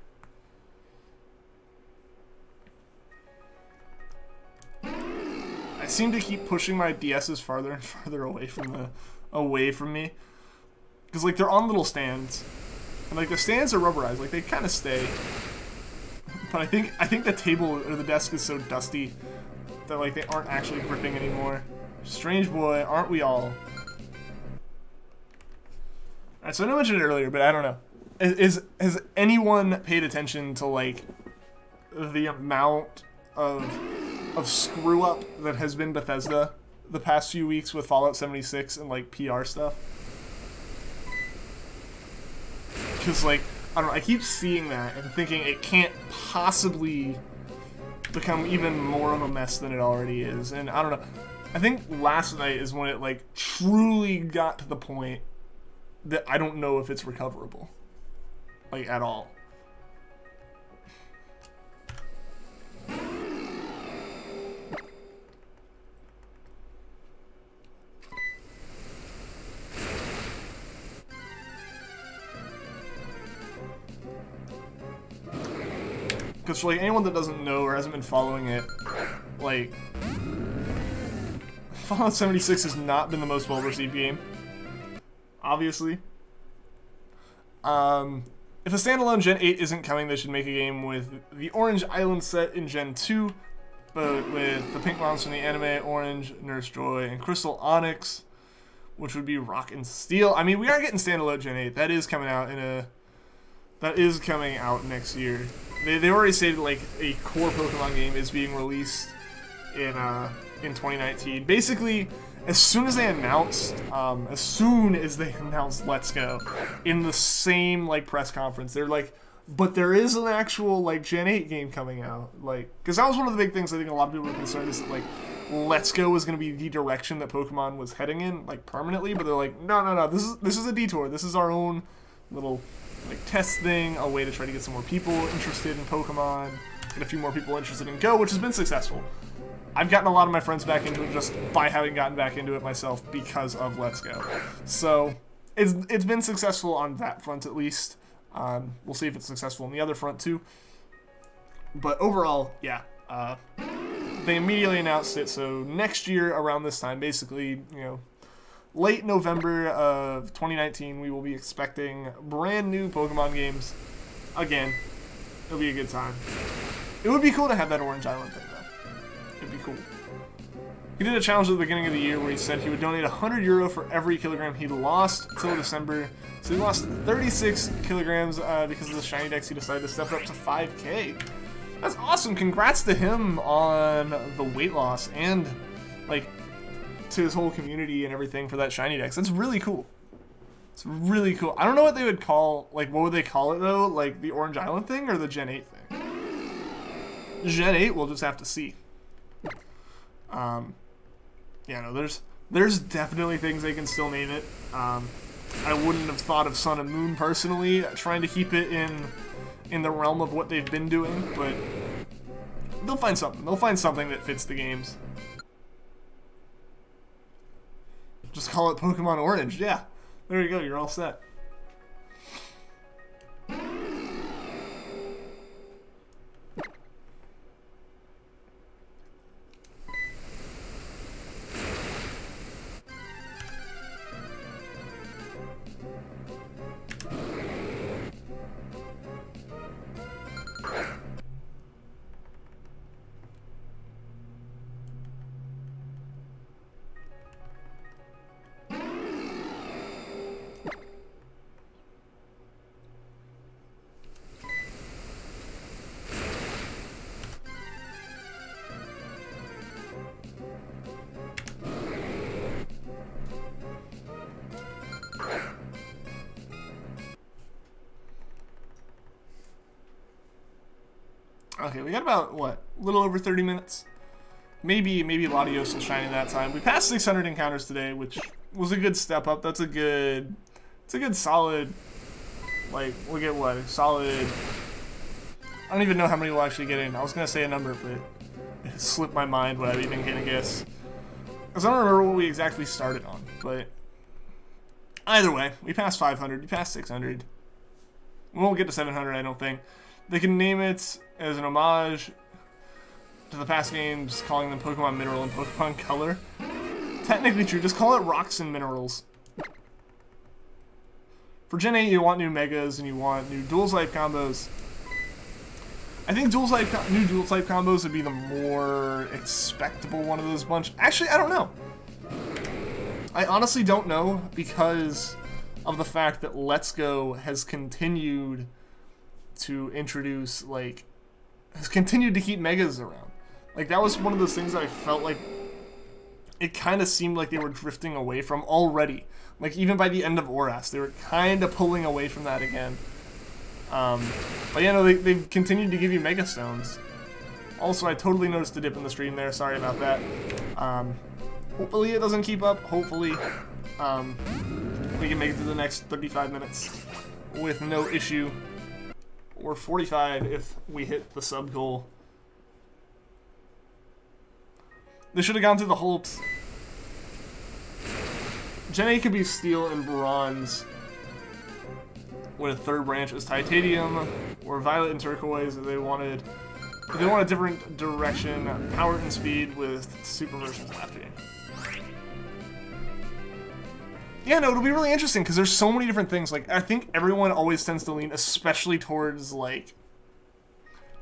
Speaker 1: I seem to keep pushing my DSs farther and farther away from me. Because, like, they're on little stands. And, like, the stands are rubberized. Like, they kind of stay. But I think the table or the desk is so dusty that, like, they aren't actually gripping anymore. Strange boy, aren't we all? Alright, so I mentioned it earlier, but I don't know. Has anyone paid attention to, like, the amount of screw up that has been Bethesda the past few weeks with Fallout 76 and, like, PR stuff? Because, like, I don't know, I keep seeing that and thinking it can't possibly become even more of a mess than it already is. And I don't know, I think last night is when it, like, truly got to the point that I don't know if it's recoverable, like, at all. Because, like, anyone that doesn't know or hasn't been following it, like, Fallout 76 has not been the most well-received game, obviously. If a standalone Gen 8 isn't coming, they should make a game with the Orange Island set in Gen 2, but with the pink moms from the anime, Orange, Nurse Joy, and Crystal Onyx, which would be Rock and Steel. I mean, we are getting standalone Gen 8. That is coming out next year. They already stated, like, a core Pokemon game is being released in 2019. Basically, as soon as they announced Let's Go in the same, like, press conference, they're like, but there is an actual, like, Gen 8 game coming out. Like, because that was one of the big things I think a lot of people were concerned is that, like, Let's Go was going to be the direction that Pokemon was heading in, like, permanently, but they're like, no, this is a detour. This is our own little, like, test thing, a way to try to get some more people interested in Pokemon, get a few more people interested in Go, which has been successful. I've gotten a lot of my friends back into it just by having gotten back into it myself because of Let's Go. So, it's been successful on that front at least. We'll see if it's successful on the other front too. But overall, yeah, they immediately announced it, so next year around this time, basically, you know, late November of 2019, we will be expecting brand new Pokemon games. Again, it'll be a good time. It would be cool to have that Orange Island thing, though. It'd be cool. He did a challenge at the beginning of the year where he said he would donate €100 for every kilogram he lost until December. So he lost 36 kilograms because of the shiny decks. He decided to step it up to 5K. That's awesome. Congrats to him on the weight loss and, like, to his whole community and everything for that shiny dex. That's really cool. It's really cool. I don't know what they would call, like, what would they call it though? Like the Orange Island thing or the Gen 8 thing? Gen 8, we'll just have to see. Yeah, no, there's definitely things they can still name it. I wouldn't have thought of Sun and Moon personally, trying to keep it in the realm of what they've been doing, but they'll find something. They'll find something that fits the games. Just call it Pokemon Orange. Yeah, there you go. You're all set. Okay, we got about, what, a little over 30 minutes? Maybe Latios will shine in that time. We passed 600 encounters today, which was a good step up. It's a good solid, like, look at what, solid, I don't even know how many we'll actually get in. I was going to say a number, but it slipped my mind what I'm even going to guess. Because I don't remember what we exactly started on, but either way, we passed 500, we passed 600. We won't get to 700, I don't think. They can name it as an homage to the past games, calling them Pokemon Mineral and Pokemon Color. Technically true, just call it Rocks and Minerals. For Gen 8, you want new Megas and you want new Dual-Type combos. I think new Dual-Type combos would be the more expectable one of those bunch. Actually, I don't know. I honestly don't know because of the fact that Let's Go has continued to introduce, like, has continued to keep Megas around. Like, that was one of those things that I felt like it kind of seemed like they were drifting away from already. Like, even by the end of ORAS, they were kind of pulling away from that again. But yeah, no, they've continued to give you Mega Stones. Also, I totally noticed a dip in the stream there. Sorry about that. Hopefully it doesn't keep up. Hopefully we can make it through the next 35 minutes with no issue. Or 45 if we hit the sub goal. They should have gone through the whole... Gen 8 could be Steel and Bronze. With a third branch as Titanium, or Violet and Turquoise if they wanted a different direction, power and speed with super versions after. Yeah, no, it'll be really interesting because there's so many different things. Like, I think everyone always tends to lean especially towards, like,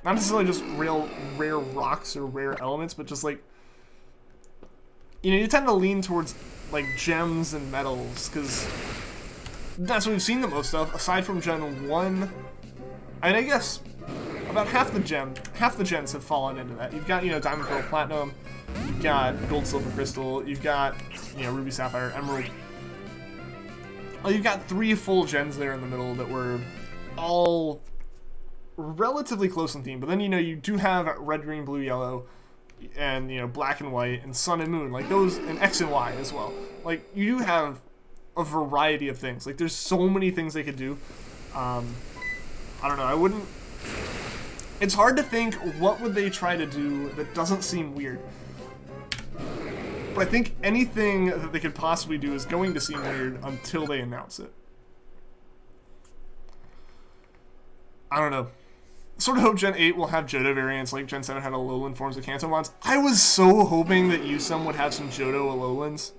Speaker 1: not necessarily just rare rocks or rare elements, but just like, you know, you tend to lean towards like gems and metals because that's what we've seen the most of, aside from Gen 1. And I guess about half the gens have fallen into that. You've got, you know, Diamond, Pearl, Platinum, you've got Gold, Silver, Crystal, you've got, you know, Ruby, Sapphire, Emerald. Well, you've got 3 full gens there in the middle that were all relatively close in theme. But then, you know, you do have Red, Green, Blue, Yellow, and, you know, Black and White, and Sun and Moon. Like, those, and X and Y as well. Like, you do have a variety of things. Like, there's so many things they could do. I don't know, it's hard to think what would they try to do that doesn't seem weird. But I think anything that they could possibly do is going to seem weird until they announce it. I don't know. Sort of hope Gen 8 will have Johto variants like Gen 7 had Alolan forms of Kantomons. I was so hoping that Usum would have some Johto Alolans.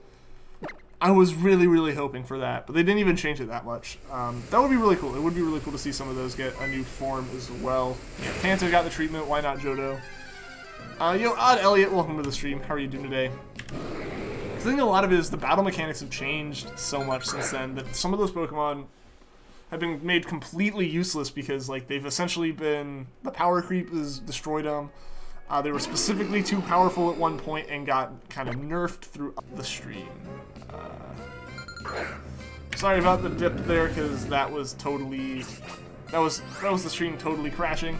Speaker 1: I was really, really hoping for that, but they didn't even change it that much. That would be really cool. It would be really cool to see some of those get a new form as well. Yeah, Kanto got the treatment, why not Johto? Yo, Odd Elliot, welcome to the stream. How are you doing today? I think a lot of it is the battle mechanics have changed so much since then that some of those Pokemon have been made completely useless because, like, they've essentially been... The power creep has destroyed them. They were specifically too powerful at one point and got kind of nerfed through the stream. Sorry about the dip there, because that was totally... That was the stream totally crashing.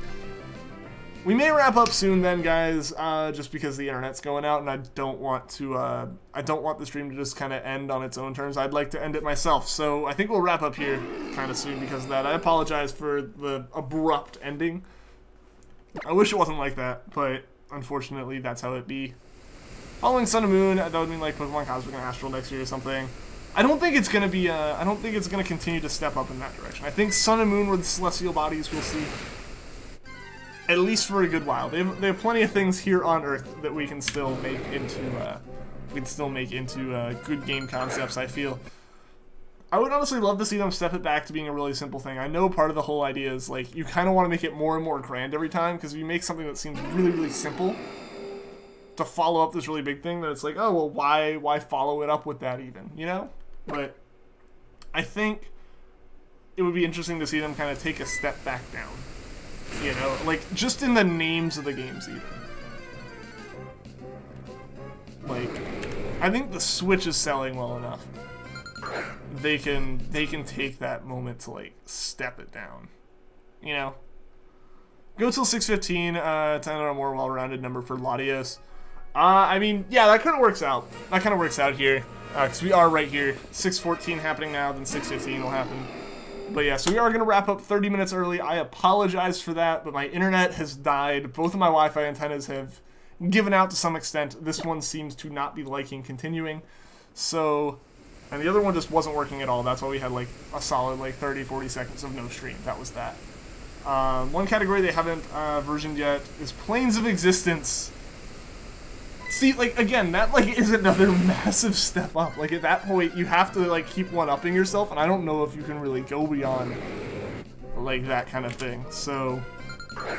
Speaker 1: We may wrap up soon then, guys, just because the internet's going out, and I don't want the stream to just kind of end on its own terms. I'd like to end it myself, so I think we'll wrap up here kind of soon because of that. I apologize for the abrupt ending. I wish it wasn't like that, but unfortunately, that's how it be. Following Sun and Moon, that would mean like Pokemon Cosmic and Astral next year or something. I don't think it's gonna be. I don't think it's gonna continue to step up in that direction. I think Sun and Moon with Celestial Bodies we'll see. At least for a good while. They have plenty of things here on Earth that we can still make into good game concepts, I feel. I would honestly love to see them step it back to being a really simple thing. I know part of the whole idea is, like, you kind of want to make it more and more grand every time, because if you make something that seems really, really simple to follow up this really big thing, then it's like, oh, well, why follow it up with that even, you know? But I think it would be interesting to see them kind of take a step back down. You know, like, just in the names of the games, even. Like, I think the Switch is selling well enough. They can take that moment to, like, step it down. You know? Go till 6:15, 10 on a more well-rounded number for Latios. I mean, yeah, that kind of works out. That kind of works out here, because we are right here. 6:14 happening now, then 6:15 will happen. But yeah, so we are going to wrap up 30 minutes early. I apologize for that, but my internet has died. Both of my Wi-Fi antennas have given out to some extent. This one seems to not be liking continuing. So, and the other one just wasn't working at all. That's why we had like a solid like 30-40 seconds of no stream. That was that. One category they haven't versioned yet is Planes of Existence. See, like, again, that, like, is another massive step up. Like, at that point, you have to, like, keep one-upping yourself, and I don't know if you can really go beyond, like, that kind of thing. So, I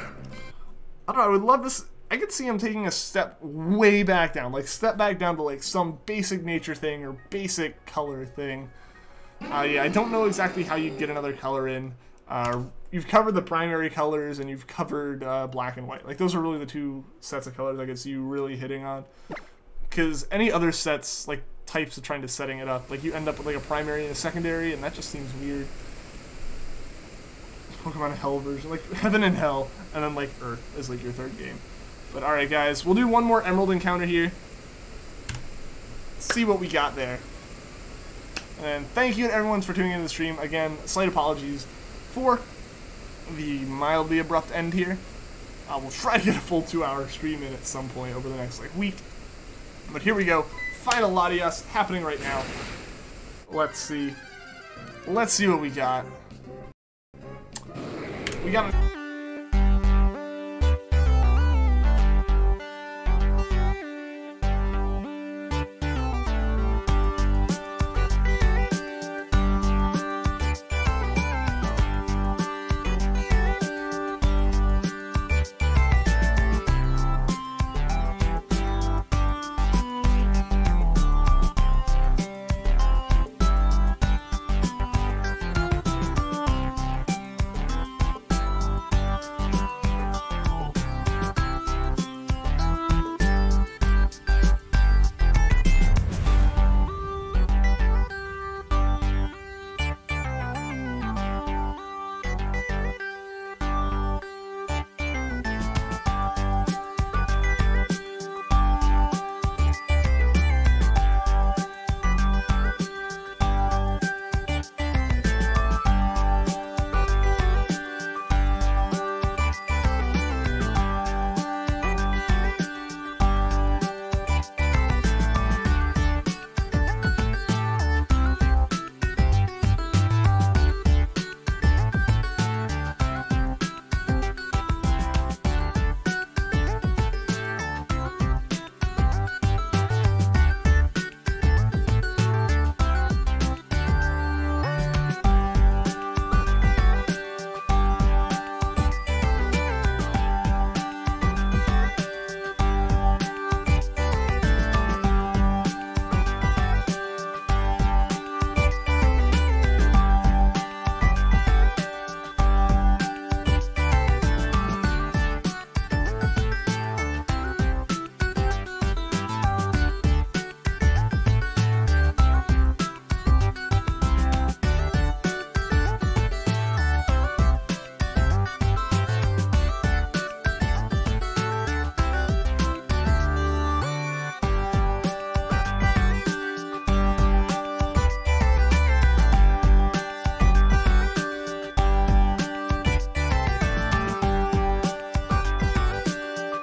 Speaker 1: don't know, I would love this. I could see him taking a step way back down. Like, step back down to, like, some basic nature thing or basic color thing. Yeah, I don't know exactly how you'd get another color in. You've covered the primary colors, and you've covered black and white. Like, those are really the two sets of colors I could see you really hitting on. Because any other sets, like, types of trying to setting it up, like, you end up with, like, a primary and a secondary, and that just seems weird. Pokemon Hell version, like, Heaven and Hell, and then, like, Earth is, like, your third game. But, alright, guys, we'll do one more Emerald encounter here. See what we got there. And thank you to everyone for tuning into the stream. Again, slight apologies for the mildly abrupt end here. We'll try to get a full 2-hour stream in at some point over the next like week. But here we go. Final Latias happening right now. Let's see. Let's see what we got. We got